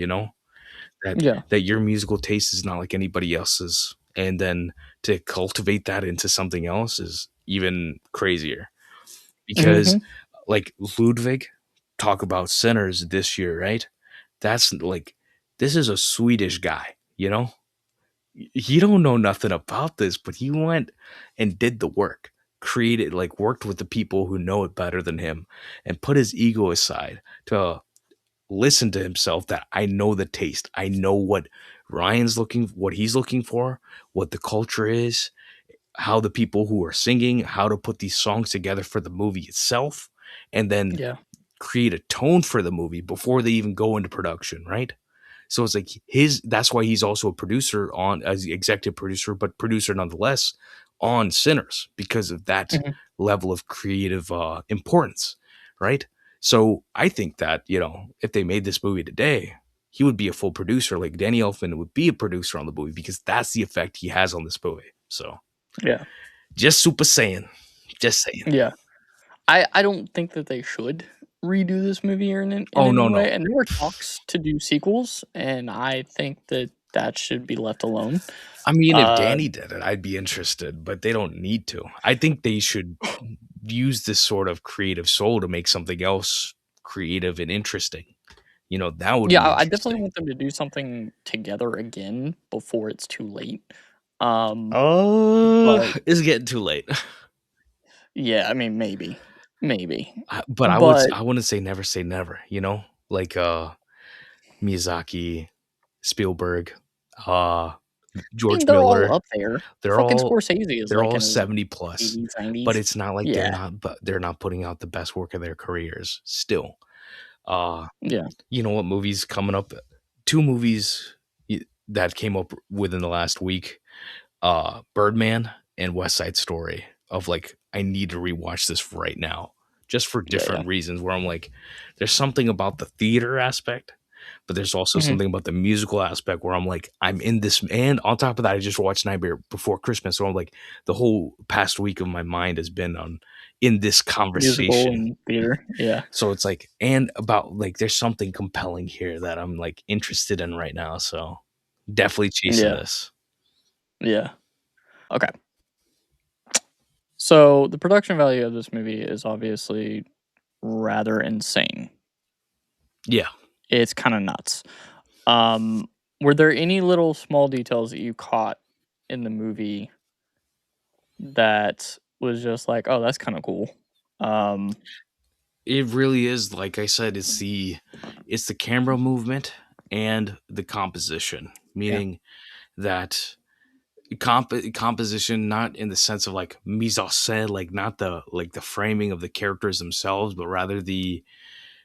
that Yeah. your musical taste is not like anybody else's, and then to cultivate that into something else is even crazier because Mhm. like Ludwig talk about sinners this year, right? That's like this is a Swedish guy, he don't know nothing about this, but he went and did the work, created, like, worked with the people who know it better than him, and put his ego aside to listen to himself. That I know the taste, I know what he's looking for, what the culture is, how the people who are singing, how to put these songs together for the movie itself, and then Yeah. create a tone for the movie before they even go into production, right? So it's like his that's why he's also a producer on as the executive producer, but producer nonetheless on Sinners because of that Mhm. level of creative importance, right? So I think that, if they made this movie today, he would be a full producer. Like Danny Elfman would be a producer on the movie because that's the effect he has on this movie. So Yeah. just super saying. Just saying. Yeah. I don't think that they should redo this movie or in Oh any no, no. way, and there were talks to do sequels, and I think that that should be left alone. I mean, if Uh, Danny did it, I'd be interested, but they don't need to. I think they should use this sort of creative soul to make something else creative and interesting. That would yeah, be I definitely interesting. want them to do something together again before it's too late. Um, but It's getting too late. yeah, I mean, maybe, But but I wouldn't say never, Like Miyazaki, Spielberg, uh I George mean, they're all Miller. up there. They're Fucking all Scorsese is, they're like, all in his 70 plus. 80s, But 90s. it's not like Yeah, they're not putting out the best work of their careers still. Uh yeah, you know what movies coming up? Two movies that came up within the last week, Birdman and West Side Story. Of like, I need to rewatch this right now, just for yeah, yeah. different reasons. Where I'm like, there's something about the theater aspect, but there's also Mhm. something about the musical aspect where I'm like, I'm in this. And on top of that, I just watched Nightmare Before Christmas, so I'm like, the whole past week of my mind has been on in this Musical conversation. and theater, yeah, So it's like, and about like, there's something compelling here that I'm like interested in right now. So definitely chasing yeah, this. yeah. Okay. So, the production value of this movie is obviously rather insane. Yeah. It's kinda nuts. Um, were there any little small details that you caught in the movie that was just like, "Oh, that's kinda cool?" Um, It really is. Like I said, it's the camera movement and the composition, yeah, meaning that composition, not in the sense of like mise en scène, like not the framing of the characters themselves, but rather the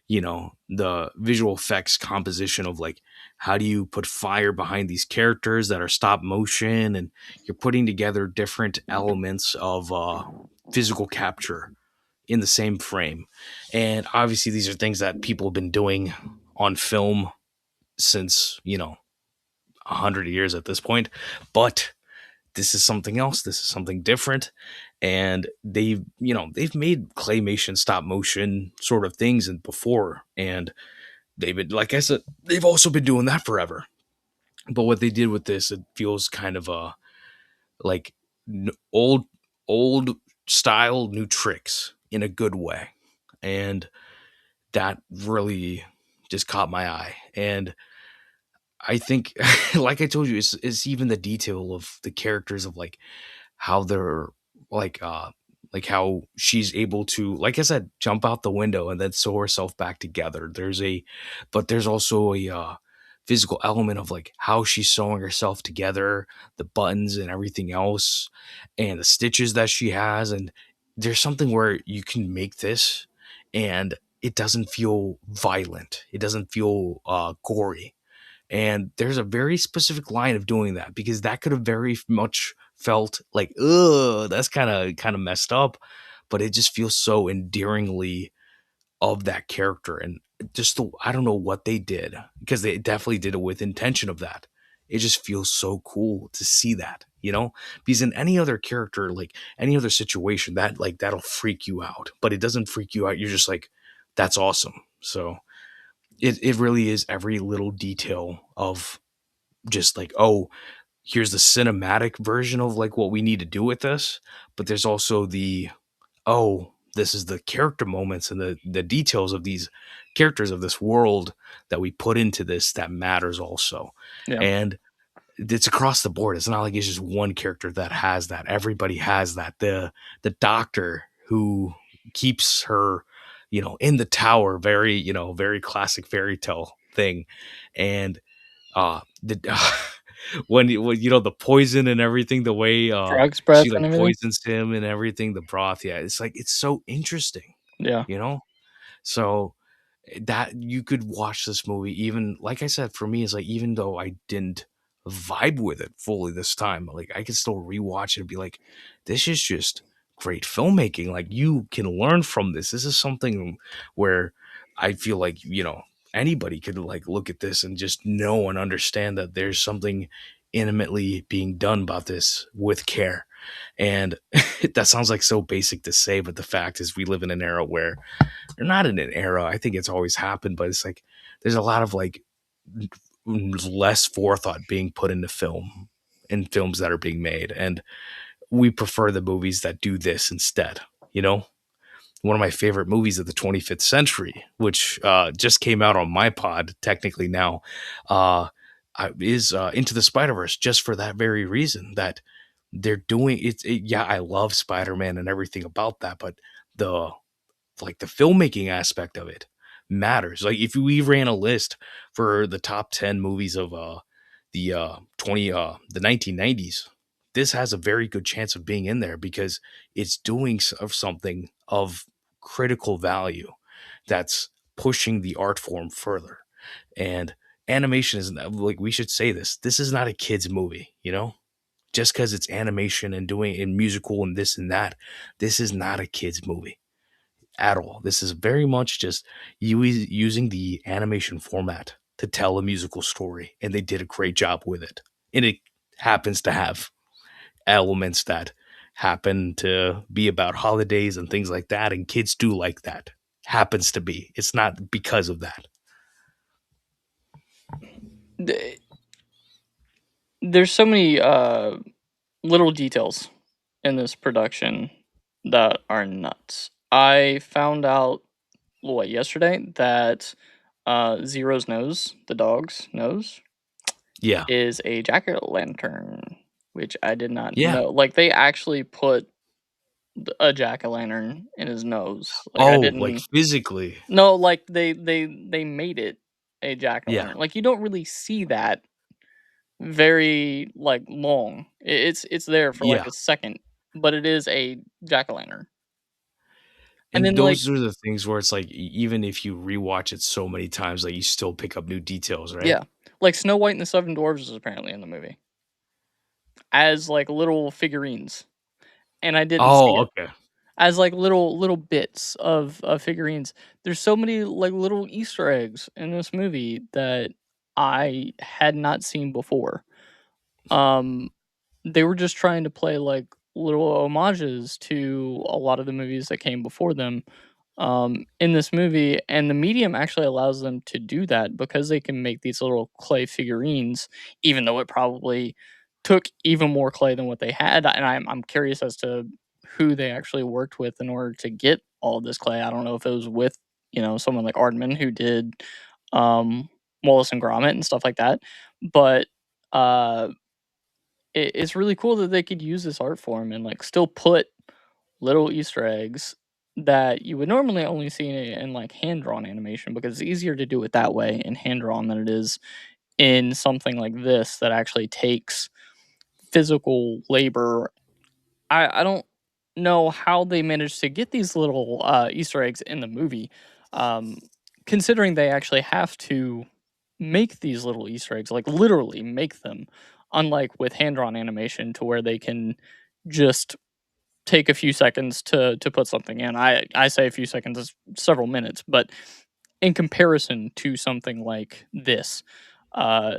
visual effects composition of like how do you put fire behind these characters that are stop motion, and you're putting together different elements of physical capture in the same frame. And obviously these are things that people have been doing on film since 100 years at this point, but this is something else. This is something different. And they've made claymation stop motion sort of things and before, and they've been, like I said, they've also been doing that forever. But what they did with this, it feels kind of like old style new tricks in a good way. And that really just caught my eye. And I think, like I told you, it's even the detail of the characters of like how they're like like how she's able to, like I said, jump out the window and then sew herself back together. But there's also a physical element of like how she's sewing herself together, the buttons and everything else, and the stitches that she has. And there's something where you can make this and it doesn't feel violent, it doesn't feel gory. And there's a very specific line of doing that, because that could have very much felt like, ugh, that's kind of messed up, but it just feels so endearingly of that character. And just I don't know what they did, because they definitely did it with intention of that. It just feels so cool to see that, because in any other character, like any other situation, that like that'll freak you out, but it doesn't freak you out. You're just like, that's awesome. So it really is every little detail of just like, oh, here's the cinematic version of like what we need to do with this, but there's also the, oh, this is the character moments and the details of these characters of this world that we put into this that matters also. Yeah. And it's across the board. It's not like it's just one character that has that. Everybody has that. The doctor who keeps her, in the tower, very, very classic fairy tale thing. And the when the poison and everything, the way Drugs, breath, she and like everything. poisons him and everything, the broth, yeah, it's like it's so interesting, Yeah. you know so that you could watch this movie, even like I said, for me, is like, even though I didn't vibe with it fully this time, like I could still rewatch it and be like, this is just great filmmaking. Like, you can learn from this. This is something where I feel like, anybody could like look at this and just know and understand that there's something intimately being done about this with care. And that sounds like so basic to say, but the fact is we live in an era where, or not in an era, I think it's always happened, but it's like there's a lot of like less forethought being put into film, in films that are being made. And we prefer the movies that do this instead. One of my favorite movies of the 25th century, which just came out on my pod technically now, is Into the Spider-Verse, just for that very reason, that they're doing it. Yeah, I love Spider-Man and everything about that, but the like the filmmaking aspect of it matters. Like, if we ran a list for the top 10 movies of the 1990s, this has a very good chance of being in there, because it's doing of something of critical value that's pushing the art form further. And animation is, like, we should say this is not a kids movie, just because it's animation and doing in musical and this and that. This is not a kids movie at all. This is very much just you using the animation format to tell a musical story, and they did a great job with it. And it happens to have elements that happen to be about holidays and things like that, and kids do like that. Happens to be. It's not because of that. Th- There's so many little details in this production that are nuts. I found out what yesterday that Zero's nose, the dog's nose, Yeah. is a jack o' lantern, which I did not Yeah. know. Like, they actually put a jack o' lantern in his nose. Like, I Oh, like didn't. physically. No, like they made it a jack o' Yeah. lantern. Like, you don't really see that very, like, long. It's there for, like, Yeah. a second, but it is a jack-o'-lantern. And And then, like those are the things where it's like, even if you rewatch it so many times, like, you still pick up new details, right? yeah, like, Snow White and the Seven Dwarfs is apparently in the movie as, like, little figurines, and I didn't see Oh, it. okay. As, like, little bits of figurines. There's so many, like, little Easter eggs in this movie that I had not seen before. Um, they were just trying to play, like, little homages to a lot of the movies that came before them, in this movie, and the medium actually allows them to do that because they can make these little clay figurines, even though it probably took even more clay than what they had, and I'm curious as to who they actually worked with in order to get all of this clay. I don't know if it was with, someone like Aardman who did, Wallace and Gromit and stuff like that, but, uh it's really cool that they could use this art form and, like, still put little Easter eggs that you would normally only see in, like, hand-drawn animation because it's easier to do it that way in hand-drawn than it is in something like this that actually takes physical labor. I don't know how they managed to get these little, Easter eggs in the movie, um, considering they actually have to make these little Easter eggs, like, literally make them, unlike with hand-drawn animation to where they can just take a few seconds to put something in. I say a few seconds is several minutes, but in comparison to something like this, uh,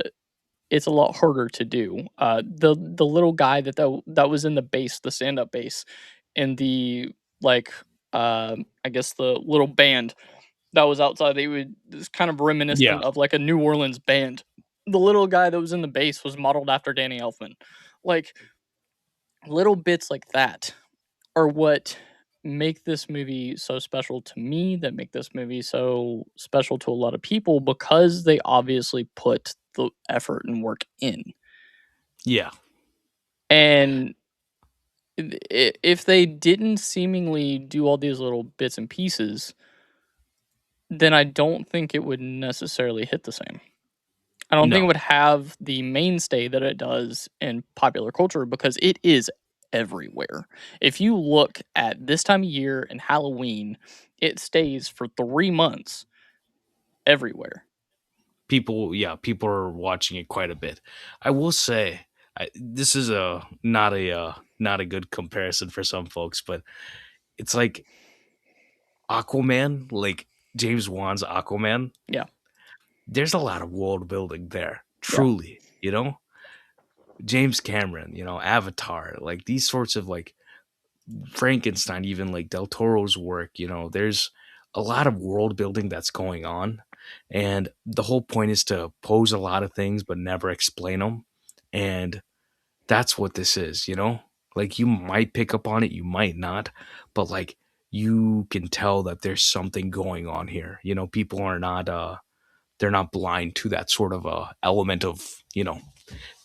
it's a lot harder to do. The little guy that was in the base, the stand-up bass, in the, like, I guess the little band that was outside, they would it's kind of Yeah. reminiscent of, like, a New Orleans band. The little guy that was in the bass was modeled after Danny Elfman. Like, little bits like that are what make this movie so special to me, that make this movie so special to a lot of people because they obviously put the effort and work in. Yeah. And if they didn't seemingly do all these little bits and pieces, then I don't think it would necessarily hit the same. I don't think it No. would have the mainstay that it does in popular culture because it is everywhere. If you look at this time of year and Halloween, it stays for 3 months everywhere. People are watching it quite a bit. I will say, this is a not a good comparison for some folks, but it's like Aquaman, like James Wan's Aquaman. Yeah, There's a lot of world building there, yeah, truly. James Cameron, Avatar, like these sorts of like Frankenstein, even like Del Toro's work. There's a lot of world building that's going on, and the whole point is to pose a lot of things but never explain them, and that's what this is. Like, you might pick up on it, you might not, but like, you can tell that there's something going on here. People are not they're not blind to that sort of element of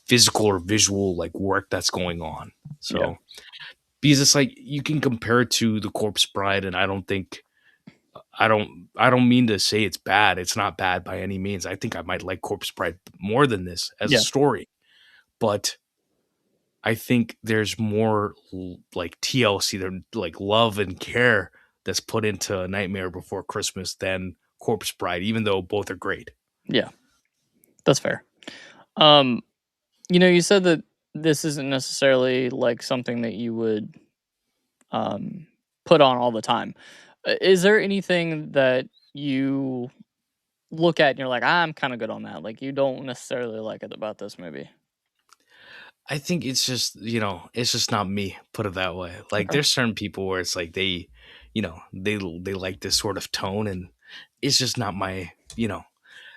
physical or visual like work that's going on. yeah, So, because it's like you can compare it to The Corpse Bride, and I don't mean to say it's bad. It's not bad by any means. I think I might like Corpse Bride more than this as a yeah, story, but I think there's more like TLC, there like love and care that's put into Nightmare Before Christmas than Corpse Bride, even though both are great. yeah. That's fair. Um, you said that this isn't necessarily like something that you would um put on all the time. Is there anything that you look at and you're like, I'm kind of good on that? Like you don't necessarily like it about this movie. I think it's just not me, put it that way. Like, Okay. there's certain people where it's like they like this sort of tone, and it's just not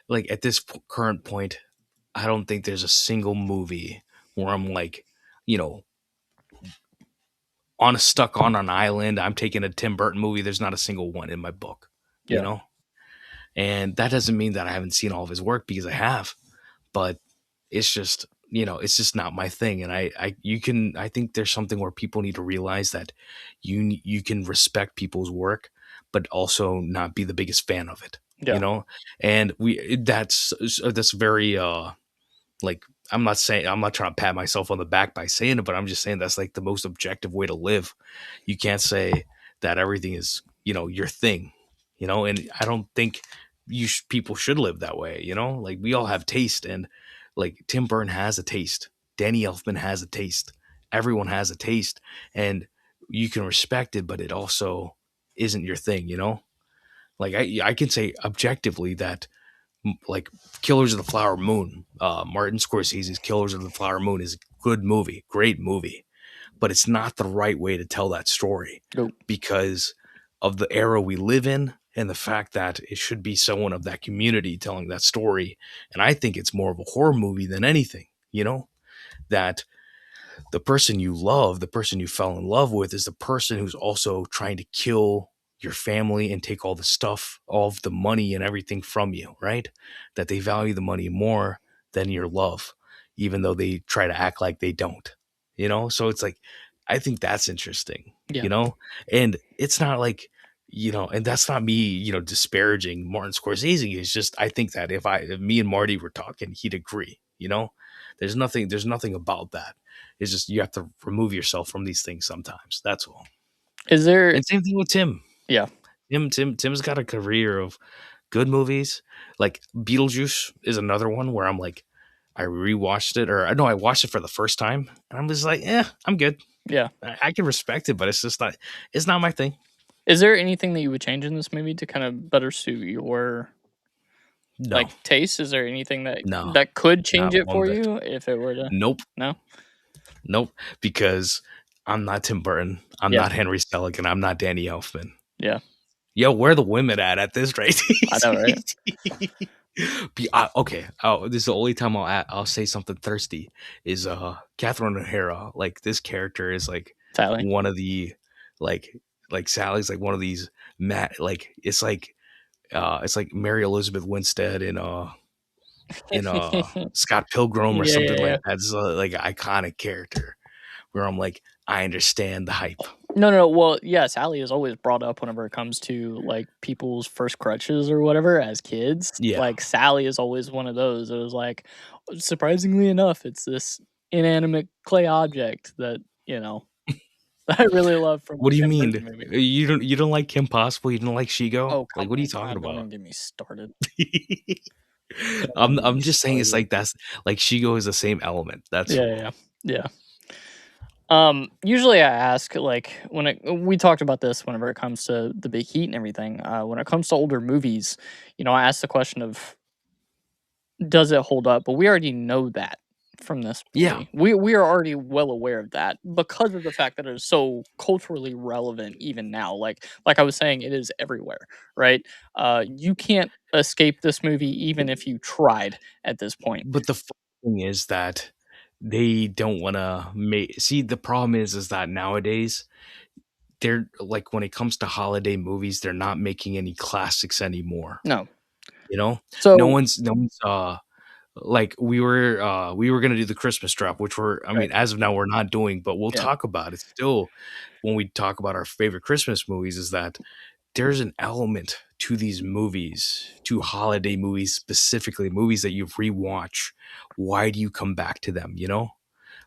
like, at this current point, I don't think there's a single movie where I'm like, you know, stuck on an island. I'm taking a Tim Burton movie. There's not a single one in my book, you Yeah. know? And that doesn't mean that I haven't seen all of his work, because I have, but it's just not my thing. And I think there's something where people need to realize that you can respect people's work, but also not be the biggest fan of it, Yeah. and that's very like I'm not saying, I'm not trying to pat myself on the back by saying it, but I'm just saying that's like the most objective way to live. You can't say that everything is, your thing, and I don't think people should live that way, like we all have taste, and like Tim Burton has a taste, Danny Elfman has a taste, everyone has a taste, and you can respect it, but it also isn't your thing, like I can say objectively that like Killers of the Flower Moon, Martin Scorsese's Killers of the Flower Moon is a good movie, great movie, but it's not the right way to tell that story Nope. because of the era we live in and the fact that it should be someone of that community telling that story. And I think it's more of a horror movie than anything, that the person you love, the person you fell in love with, is the person who's also trying to kill your family and take all the stuff, all of the money and everything from you, right? That they value the money more than your love, even though they try to act like they don't, So it's like, I think that's interesting, Yeah. And it's not like, and that's not me, disparaging Martin Scorsese. It's just, I think that if me and Marty were talking, he'd agree, there's nothing about that. It's just you have to remove yourself from these things sometimes. That's all. Is there? And same thing with Tim. Yeah. Tim's got a career of good movies. Like Beetlejuice is another one where I'm like, I rewatched it, or I know I watched it for the first time, and I'm just like, I'm good. Yeah. I can respect it, but it's not my thing. Is there anything that you would change in this movie to kind of better suit your No, like taste? Is there anything that no, could change not it one for bit. you if it were to? Nope, No. nope. Because I'm not Tim Burton. I'm Yeah. not Henry Selick, and I'm not Danny Elfman. Yeah. Yo, where are the women at this rate? I know, right? Okay. Oh, this is the only time I'll say something thirsty. Is Catherine O'Hara. Like this character is like Sally. one of the like Sally's like one of these like it's like Mary Elizabeth Winstead in Scott Pilgrim or Yeah, something yeah, like yeah. that. It's like an iconic character where I'm like, I understand the hype. No, no, no. Well, yeah, Sally is always brought up whenever it comes to like people's first crutches or whatever as kids. Yeah. Like Sally is always one of those. It was like, surprisingly enough, it's this inanimate clay object that I really love from What do a you Tim mean? Burton movie. You don't like Kim Possible? You don't like Shigo? Oh, Like come what are you on, talking God! Don't about? even get me started. Don't even I'm get me I'm just saying it's started. like that's like Shigo is the same element. That's Yeah, all. yeah, yeah. Usually I ask like we talked about this whenever it comes to the big heat and everything. When it comes to older movies, I ask the question of does it hold up? But we already know that from this Yeah, movie. We are already well aware of that because of the fact that it is so culturally relevant even now. Like I was saying, it is everywhere, right? You can't escape this movie even if you tried at this point. but the thing is that they don't want to make. See, the problem is that nowadays they're like when it comes to holiday movies, they're not making any classics anymore. No. You know, So no one's like we were gonna do the Christmas drop, which I right, mean, as of now, we're not doing, but we'll yeah. talk about it still when we talk about our favorite Christmas movies. Is that there's an element to these movies, to holiday movies specifically, movies that you rewatch. Why do you come back to them?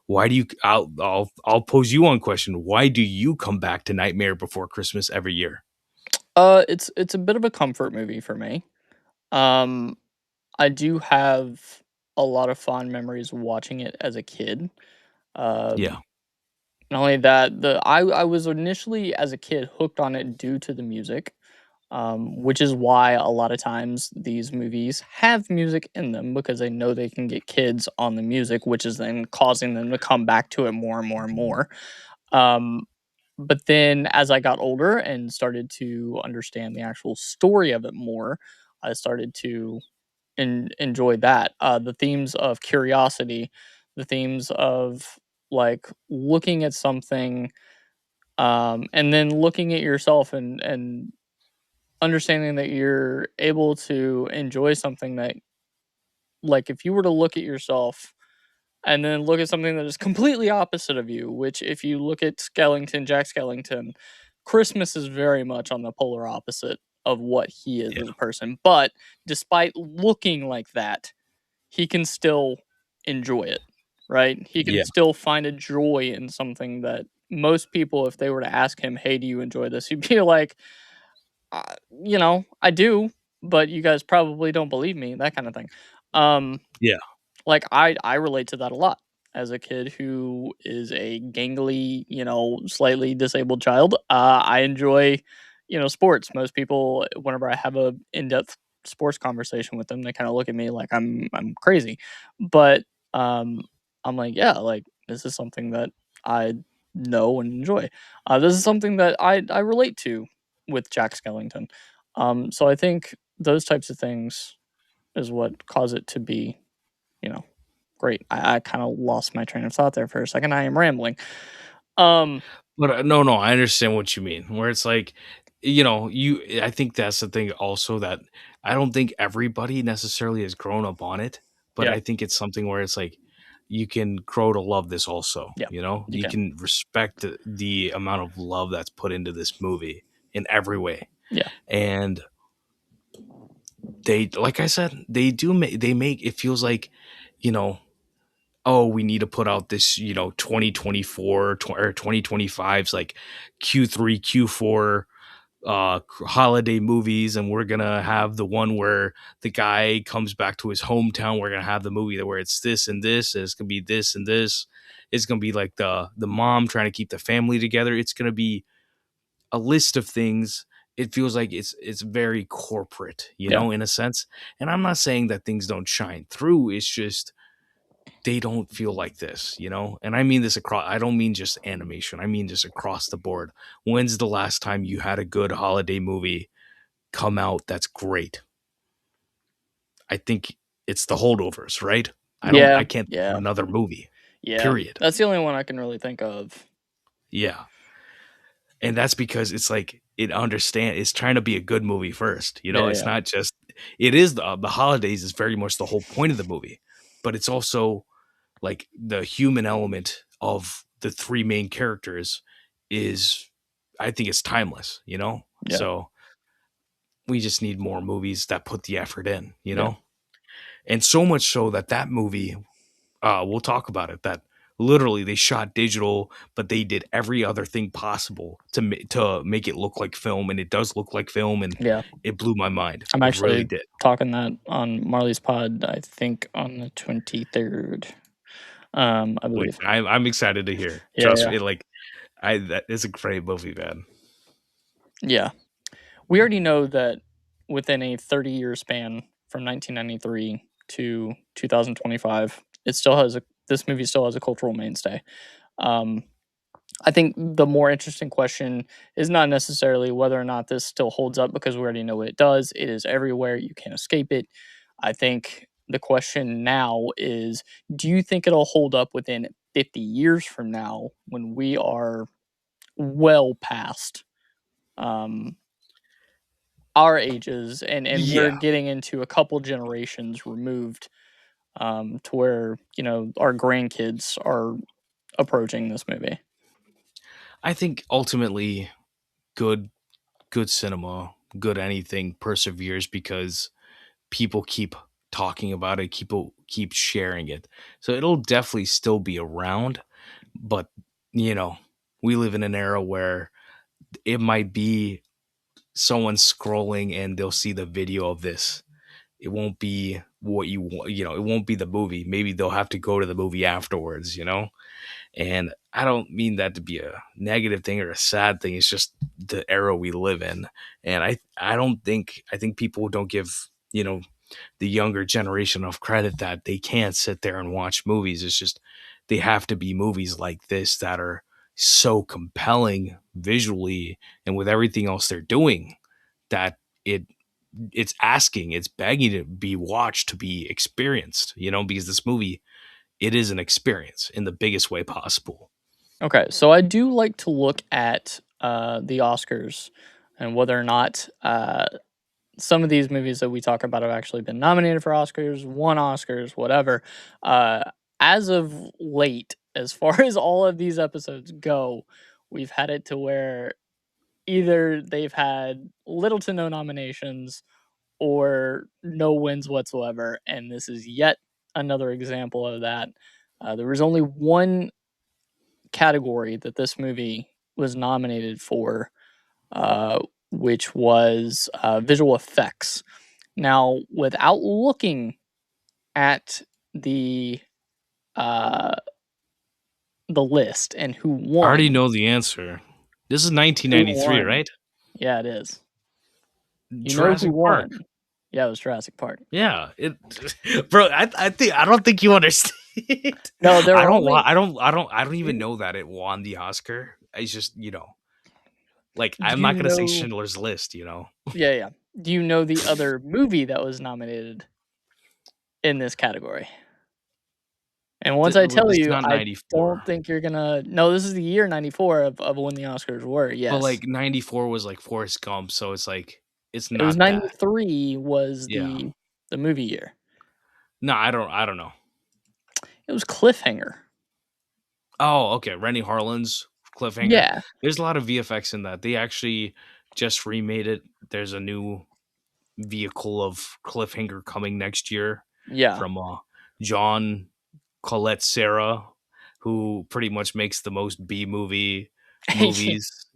Why do you? I'll pose you one question. Why do you come back to Nightmare Before Christmas every year? It's a bit of a comfort movie for me. Um, I do have a lot of fond memories watching it as a kid. Um, Yeah, not only that, I was initially as a kid hooked on it due to the music, which is why a lot of times these movies have music in them because they know they can get kids on the music, which is then causing them to come back to it more and more and more. Um, but then as I got older and started to understand the actual story of it more, I started to enjoy that. The themes of curiosity, the themes of like looking at something, and then looking at yourself and understanding that you're able to enjoy something that, like, if you were to look at yourself and then look at something that is completely opposite of you, which if you look at Jack Skellington, Christmas is very much on the polar opposite of what he is yeah, as a person. But despite looking like that, he can still enjoy it, right? He can Yeah. still find a joy in something that most people, if they were to ask him, "Hey, do you enjoy this?" He'd be like, I do, but you guys probably don't believe me," that kinda thing. Um, Yeah. like, I relate to that a lot as a kid who is a gangly, slightly disabled child. I enjoy, sports. Most people, whenever I have a in-depth sports conversation with them, they kinda look at me like I'm crazy. But, um, I'm like, "Yeah, like, this is something that I know and enjoy." This is something that I relate to with Jack Skellington. So I think those types of things is what cause it to be, you know, great. I kind of lost my train of thought there for a second. I am rambling. Um, But, no, no, I understand what you mean, where it's like, I think that's the thing also that I don't think everybody necessarily has grown up on it, but yeah, I think it's something where it's like, you can grow to love this also, yeah, you know? you You can. can respect the amount of love that's put into this movie in every way, Yeah, and they like I said, they make it feels like, you know, oh, we need to put out this, 2024 or 2025's like Q3, Q4 holiday movies, and we're gonna have the one where the guy comes back to his hometown. We're gonna have the movie that where it's this and this, and it's gonna be this and this. It's gonna be like the mom trying to keep the family together. It's gonna be a list of things. It feels like it's very corporate, yeah, in a sense. And I'm not saying that things don't shine through. It's just they don't feel like this, And I mean this across, I don't mean just animation. I mean just across the board. When's the last time you had a good holiday movie come out that's great? I think it's the holdovers, right? I yeah, can't think of yeah, another movie. yeah. Period. That's the only one I can really think of. Yeah. And that's because it's like it's trying to be a good movie first. Yeah, It's yeah, not just it is the holidays is very much the whole point of the movie. But it's also like the human element of the three main characters is I think it's timeless. yeah, So we just need more movies that put the effort in, yeah, and so much so that that movie, we'll talk about it, that literally they shot digital, but they did every other thing possible to make it look like film, and it does look like film, and yeah. it blew my mind. I'm It really actually did. talking that on Marley's pod. I think on the 23rd. I Like believe. I'm excited to hear. Yeah, Trust yeah, me, like that is a great movie, man. yeah. We already know that within a 30-year span from 1993 to 2025, this movie still has a cultural mainstay. Um, I think the more interesting question is not necessarily whether or not this still holds up because we already know what it does. It is everywhere. You can't escape it. I think the question now is, do you think it'll hold up within 50 years from now when we are well past um, our ages and we're Yeah. getting into a couple generations removed, to where our grandkids are approaching this movie. I think ultimately good good cinema, good anything perseveres because people keep talking about it, people keep sharing it. So it'll definitely still be around, but you know, we live in an era where it might be someone scrolling and they'll see the video of this. It won't be what you want, it won't be the movie. Maybe they'll have to go to the movie afterwards. And I don't mean that to be a negative thing or a sad thing. It's just the era we live in. And I think people don't give, the younger generation enough credit that they can't sit there and watch movies. It's just they have to be movies like this that are so compelling visually and with everything else they're doing that it's begging to be watched, to be experienced, because this movie, it is an experience in the biggest way possible. Okay, so I do like to look at the Oscars and whether or not some of these movies that we talk about have actually been nominated for Oscars, won Oscars, whatever. Uh, as of late, as far as all of these episodes go, we've had it to where either they've had little to no nominations or no wins whatsoever, and this is yet another example of that. There was only one category that this movie was nominated for, uh, which was visual effects. Now, without looking at the uh, the list and who I already won, know the answer. This is who 1993, won? right? Yeah, it is. You know who Jurassic Park. won? Yeah, it was Jurassic Park. Yeah, it, bro. I don't think you understand. No, there I were don't only. want. I don't even Do know that it won the Oscar. It's just like do I'm you not gonna say know? Schindler's List. Yeah, yeah. Do you know the other movie that was nominated in this category? And once I tell This is you, not I don't 94, think you're gonna. No, this is the year '94 of when the Oscars were. but Yes, like 94 was like Forrest Gump, so it's like it's it was not that. '93 was Yeah. the movie year. No, I don't. I don't know. It was Cliffhanger. Oh, okay. Rennie Harlan's Cliffhanger. Yeah, There's a lot of VFX in that. They actually just remade it. There's a new vehicle of Cliffhanger coming next year yeah. from John Colette Sarah, who pretty much makes the most B movie movies.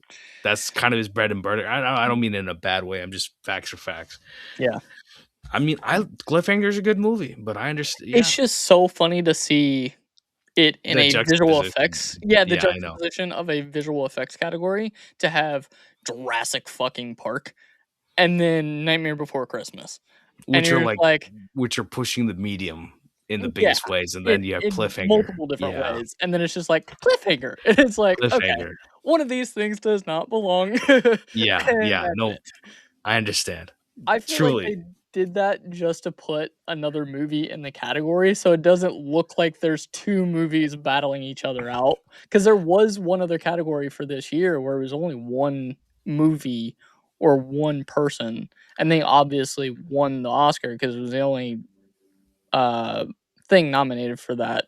That's kind of his bread and butter. I don't mean it in a bad way. I'm just facts are facts. Yeah. I mean, I Cliffhanger's a good movie, but I understand. Yeah, It's just so funny to see it in the a visual juxtaposition. effects. Yeah, the Yeah, I know. juxtaposition of a visual effects category to have Jurassic fucking Park and then Nightmare Before Christmas. And Which are you're just like, like, which are pushing the medium in the yeah, biggest ways, and then you have in Cliffhanger. multiple different Yeah, ways. And then it's just like Cliffhanger. And it's like, okay, Cliffhanger. one of these things does not belong. Yeah, And yeah. that's No, it. I understand. I feel like Truly. they did that just to put another movie in the category so it doesn't look like there's 2 movies battling each other out. Because there was one other category for this year where it was only 1 movie or 1 person, and they obviously won the Oscar because it was the only, uh, thing nominated for that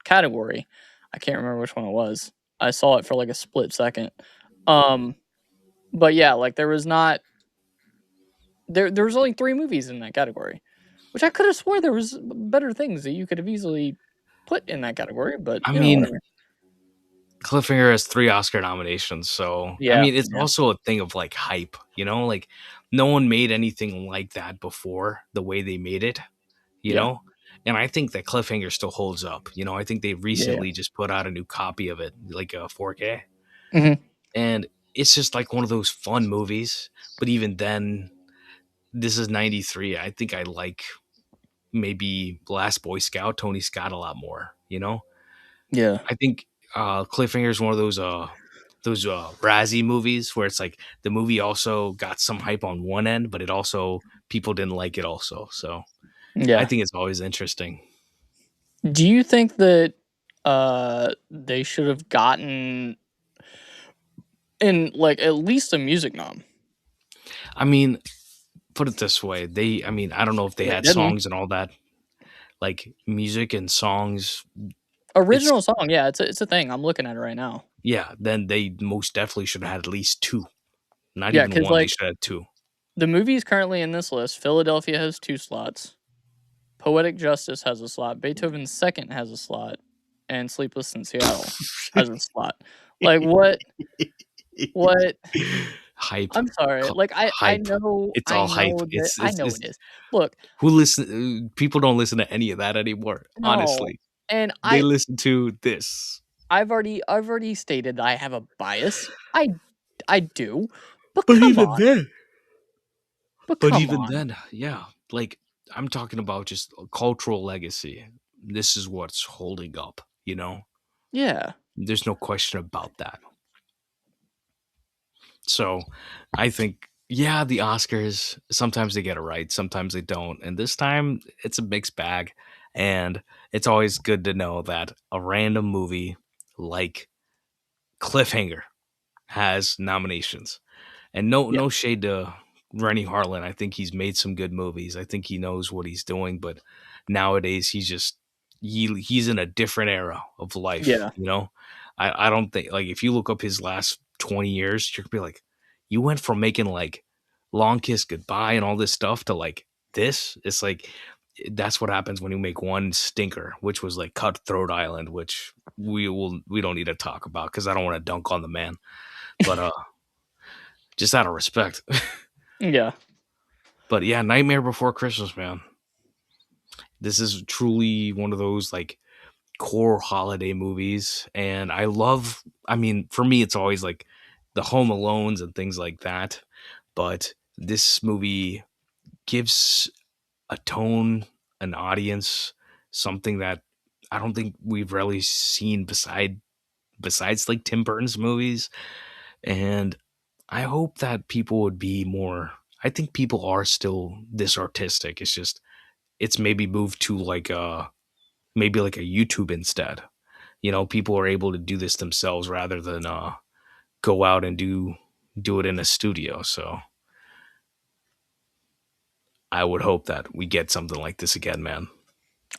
category. I can't remember which one it was. I saw it for, like, a split second. Um, but yeah, like, there was only 3 movies in that category, which I could have swore there was better things that you could have easily put in that category, but, I you know, mean, whatever. Cliffhanger has 3 Oscar nominations, so I Yeah, mean, it's yeah, also a thing of like hype. Like no one made anything like that before the way they made it. you yeah, know? And I think that Cliffhanger still holds up. I think they yeah. recently just put out a new copy of it, like a 4K. Mhm. And it's just like one of those fun movies. But even then, this is 93. I think I like maybe Last Boy Scout, Tony Scott a lot more. Yeah, I think Cliffhanger is one of those Razzie movies where it's like the movie also got some hype on one end, but it also people didn't like it also. So I yeah. think it's always interesting. Do you think that, they should have gotten in, like, at least a music nom? I mean, put it this way, I don't know if they They had didn't. songs and all that, like music and songs. It's Original song, yeah, it's a thing, I'm looking at it right now. Yeah, then they most definitely should have had at least two, not Yeah, even because one. They like, should have had two. the movies currently in this list, Philadelphia has 2 slots, Poetic Justice has a slot, Beethoven's Second has a slot, and Sleepless in Seattle has a slot. Like, what Hype, I'm sorry, like, hype. It's I all hype. know that I know it is. Look, Who listen? People don't listen to any of that anymore. no, Honestly, and they listen to this. I've already stated that I have a bias. I do, but But come even on, then, but but come even on. then, yeah, like I'm talking about just a cultural legacy. This is what's holding up. Yeah, There's no question about that. So I think, yeah, the Oscars, sometimes they get it right, sometimes they don't. And this time it's a mixed bag. And it's always good to know that a random movie like Cliffhanger has nominations. And yeah, no shade to Rennie Harlan. I think he's made some good movies. I think he knows what he's doing, but nowadays he's in a different era of life, yeah, you know? I don't think like if you look up his last 20 years, you're gonna be like, you went from making like Long Kiss Goodbye and all this stuff to like this. It's like that's what happens when you make one stinker, which was like Cutthroat Island, which we don't need to talk about because I don't want to dunk on the man, but just out of respect. Yeah. But yeah, Nightmare Before Christmas, man. This is truly one of those like core holiday movies, and I love. I mean, for me, it's always like the Home Alones and things like that, but this movie gives a tone, an audience, something that I don't think we've really seen besides like Tim Burton's movies. And I hope that people would be more. I think people are still this artistic. It's just it's maybe moved to like maybe like a YouTube instead. You know, people are able to do this themselves rather than go out and do it in a studio. So I would hope that we get something like this again, man.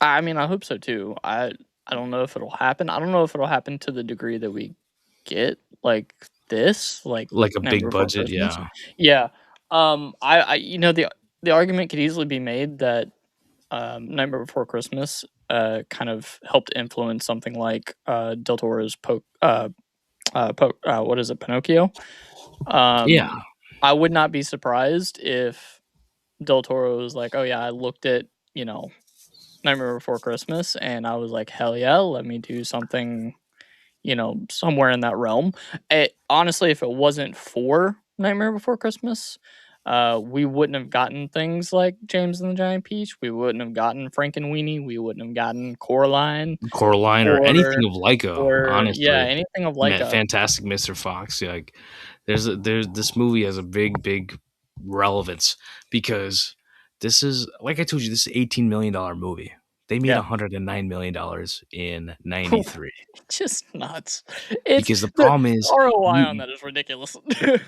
I mean, I hope so too. I don't know if it'll happen. I don't know if it'll happen to the degree that we get like this, like Like a big Nightmare Before budget, Christmas. yeah. Yeah. I you know, the argument could easily be made that Nightmare Before Christmas kind of helped influence something like Del Toro's what is it, Pinocchio? Yeah. Um, I would not be surprised if Del Toro was like, "Oh yeah, I looked at, you know, Nightmare Before Christmas and I was like, hell yeah, let me do something, you know, somewhere in that realm." Honestly, if it wasn't for Nightmare Before Christmas, we wouldn't have gotten things like James and the Giant Peach. We wouldn't have gotten Frankenweenie. We wouldn't have gotten Coraline Coraline or anything or of Leica, yeah, honestly. anything of like a Fantastic Mr. Fox. Yeah, like there's this movie has a big relevance because this is like I told you, this is $18 million movie. They made yeah. $109 million in '93 Just nuts. It's because the the problem is ROI on you that is ridiculous.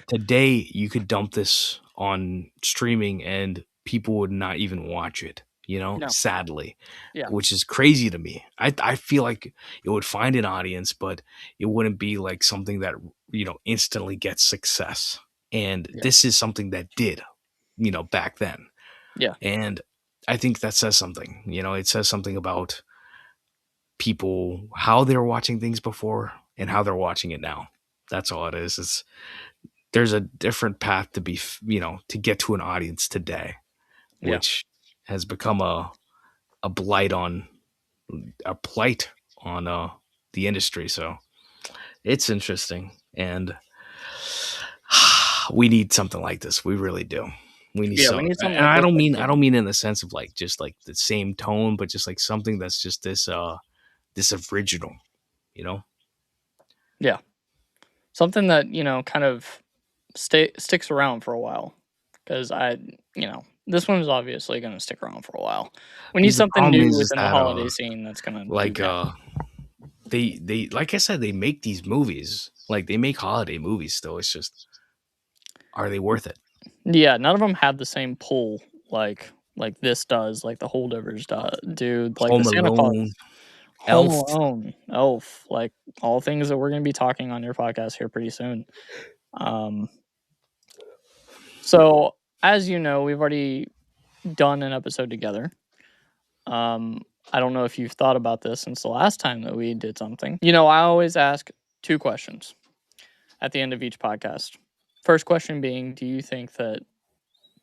today you could dump this on streaming and people would not even watch it, you know, No. sadly, Yeah. which is crazy to me. I feel like it would find an audience, but it wouldn't be like something that, you know, instantly gets success. And Yeah. this is something that did, you know, back then. Yeah. And I think that says something, you know, it says something about people, how they were watching things before and how they're watching it now. That's all it is. It's there's a different path to be, you know, to get to an audience today, Yeah. which has become a blight on a plight on the industry. So it's interesting, and we need something like this. We really do. We need Yeah, we some, need something and like this that I can don't mean in the sense of like just like the same tone, but just like something that's just this original, you know. yeah. Something that, you know, kind of sticks around for a while, because you know, this one is obviously gonna stick around for a while. We need Because the something problem new is within the that holiday scene that's gonna do like that. they like I said, they make these movies. Like they make holiday movies still. It's just are they worth it? Yeah, none of them have the same pull like this does, like the holdovers do, like the Home Santa Claus, Alone, Home Elf. Alone, Elf, like all things that we're gonna be talking on your podcast here pretty soon. Um, so as you know, we've already done an episode together. Um, I don't know if you've thought about this since the last time that we did something. You know, I always ask two questions at the end of each podcast. First question being, do you think that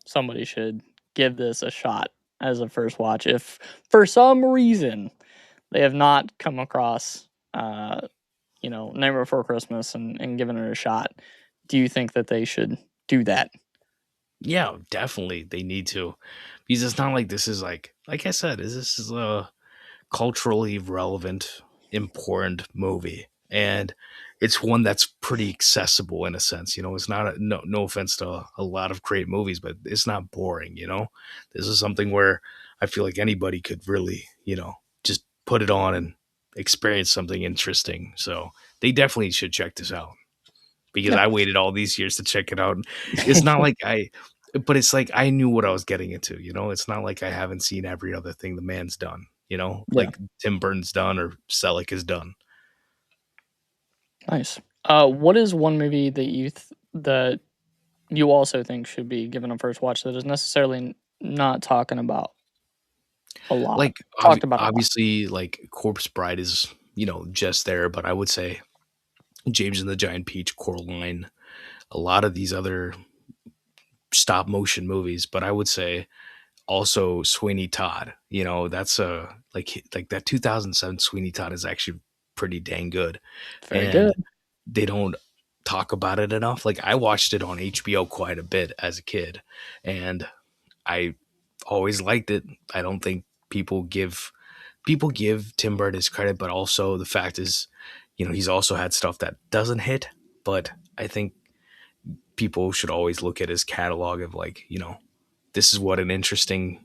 somebody should give this a shot as a first watch if for some reason they have not come across you know, Nightmare Before Christmas and given it a shot? Do you think that they should do that? Yeah, definitely they need to. Because it's not like this is like I said, this is a culturally relevant, important movie. And it's one that's pretty accessible in a sense. You know, it's not no offense to a lot of great movies, but it's not boring, you know? This is something where I feel like anybody could really, you know, just put it on and experience something interesting. So they definitely should check this out because Yeah. I waited all these years to check it out. It's not like but it's like I knew what I was getting into, you know? It's not like I haven't seen every other thing the man's done, you know? Yeah. Like Tim Burton's done or Selleck has done. Nice. What is one movie that that you also think should be given a first watch that is necessarily not talking about a lot. Like, Talked about a lot. obviously, like, Corpse Bride is, just there, but I would say James and the Giant Peach, Coraline, a lot of these other stop motion movies, but I would say also Sweeney Todd. That's like that 2007 Sweeney Todd is actually pretty dang good, Very good. and they don't talk about it enough. Like, I watched it on HBO quite a bit as a kid, and I always liked it. I don't think people give Tim Burton his credit, but also the fact is, he's also had stuff that doesn't hit. But I think people should always look at his catalog of, like, this is what an interesting,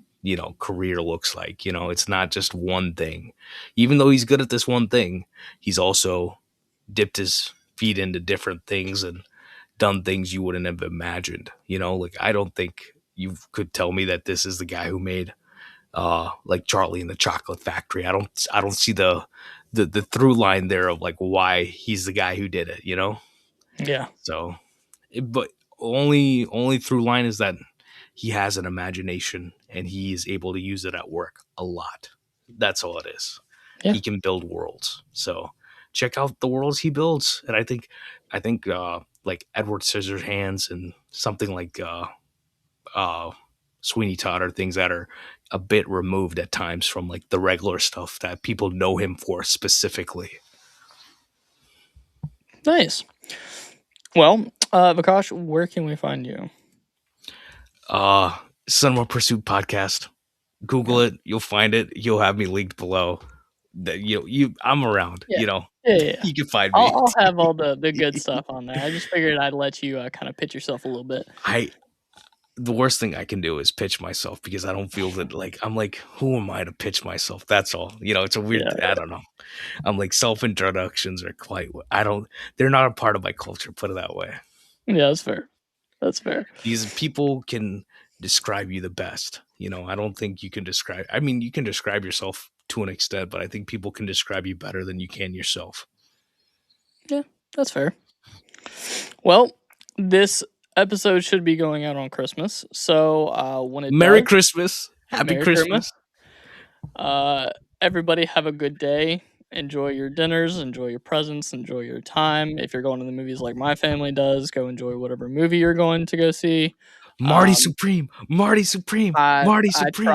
career looks like. It's not just one thing. Even though he's good at this one thing, he's also dipped his feet into different things and done things you wouldn't have imagined. Like, I don't think you could tell me that this is the guy who made like Charlie and the Chocolate Factory. I don't see the through line there of, like, why he's the guy who did it. Yeah. So, but only through line is that he has an imagination and he is able to use it at work a lot. That's all it is. Yeah. He can build worlds. So check out the worlds he builds. And I think like Edward Scissorhands and something like uh Sweeney Todd are things that are a bit removed at times from, like, the regular stuff that people know him for specifically. Nice. Well, Vikash, where can we find you? Cinema Pursuit Podcast. Google it, you'll find it. You'll have me linked below. That I'm around. Yeah. Yeah. You can find me. I'll have all the good stuff on there. I just figured I'd let you kind of pitch yourself a little bit. The worst thing I can do is pitch myself, because I don't feel that, like, I'm like, who am I to pitch myself? That's all. It's a weird. Yeah. I don't know. I'm like, self introductions are quite. I don't. They're not a part of my culture. Put it that way. Yeah, that's fair. That's fair. These people can describe you the best. I don't think you can describe. I mean, you can describe yourself to an extent, but I think people can describe you better than you can yourself. Yeah, that's fair. Well, this episode should be going out on Christmas, so when it Merry does, Christmas, Happy Merry Christmas. Everybody have a good day. Enjoy your dinners, enjoy your presents, enjoy your time. If you're going to the movies like my family does, go enjoy whatever movie you're going to go see. Marty Supreme, Marty Supreme, I Marty I Supreme.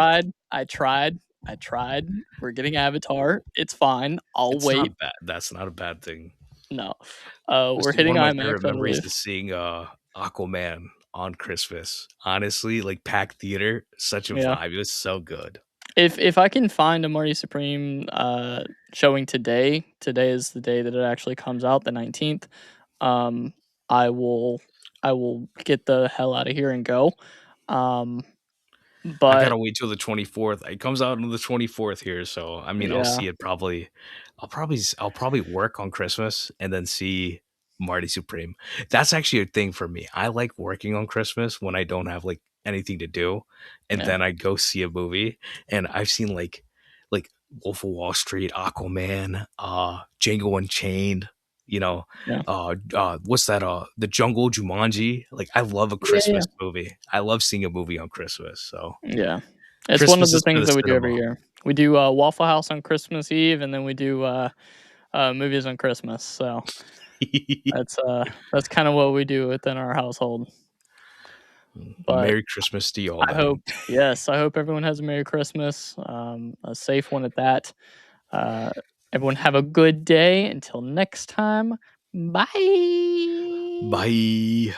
tried. We're getting Avatar. It's fine. I'll It's wait. not bad. That's not a bad thing. No. We're hitting one of my IMAX, favorite I memories believe. is seeing Aquaman on Christmas. Honestly, like, packed theater, such a Yeah. vibe. It was so good. If I can find a Marty Supreme showing today is the day that it actually comes out, the 19th. I will get the hell out of here and go. I But gotta wait till the 24th. It comes out on the 24th here, so I mean, I'll yeah, see it probably. I'll probably work on Christmas and then see Marty Supreme. That's actually a thing for me. I like working on Christmas when I don't have, like, anything to do, and yeah, then I go see a movie. And I've seen, like Wolf of Wall Street, Aquaman, Django Unchained. yeah, What's that? The Jungle, Jumanji. Like, I love a yeah, Christmas movie. I love seeing a movie on Christmas. So yeah. It's one of Christmas the is for things the that we do every cinema. year. We do Waffle House on Christmas Eve, and then we do movies on Christmas. So that's kind of what we do within our household. But Merry Christmas to y'all I hope, then. yes, I hope everyone has a Merry Christmas, a safe one at that. Uh, Everyone have a good day. Until next time, bye. Bye.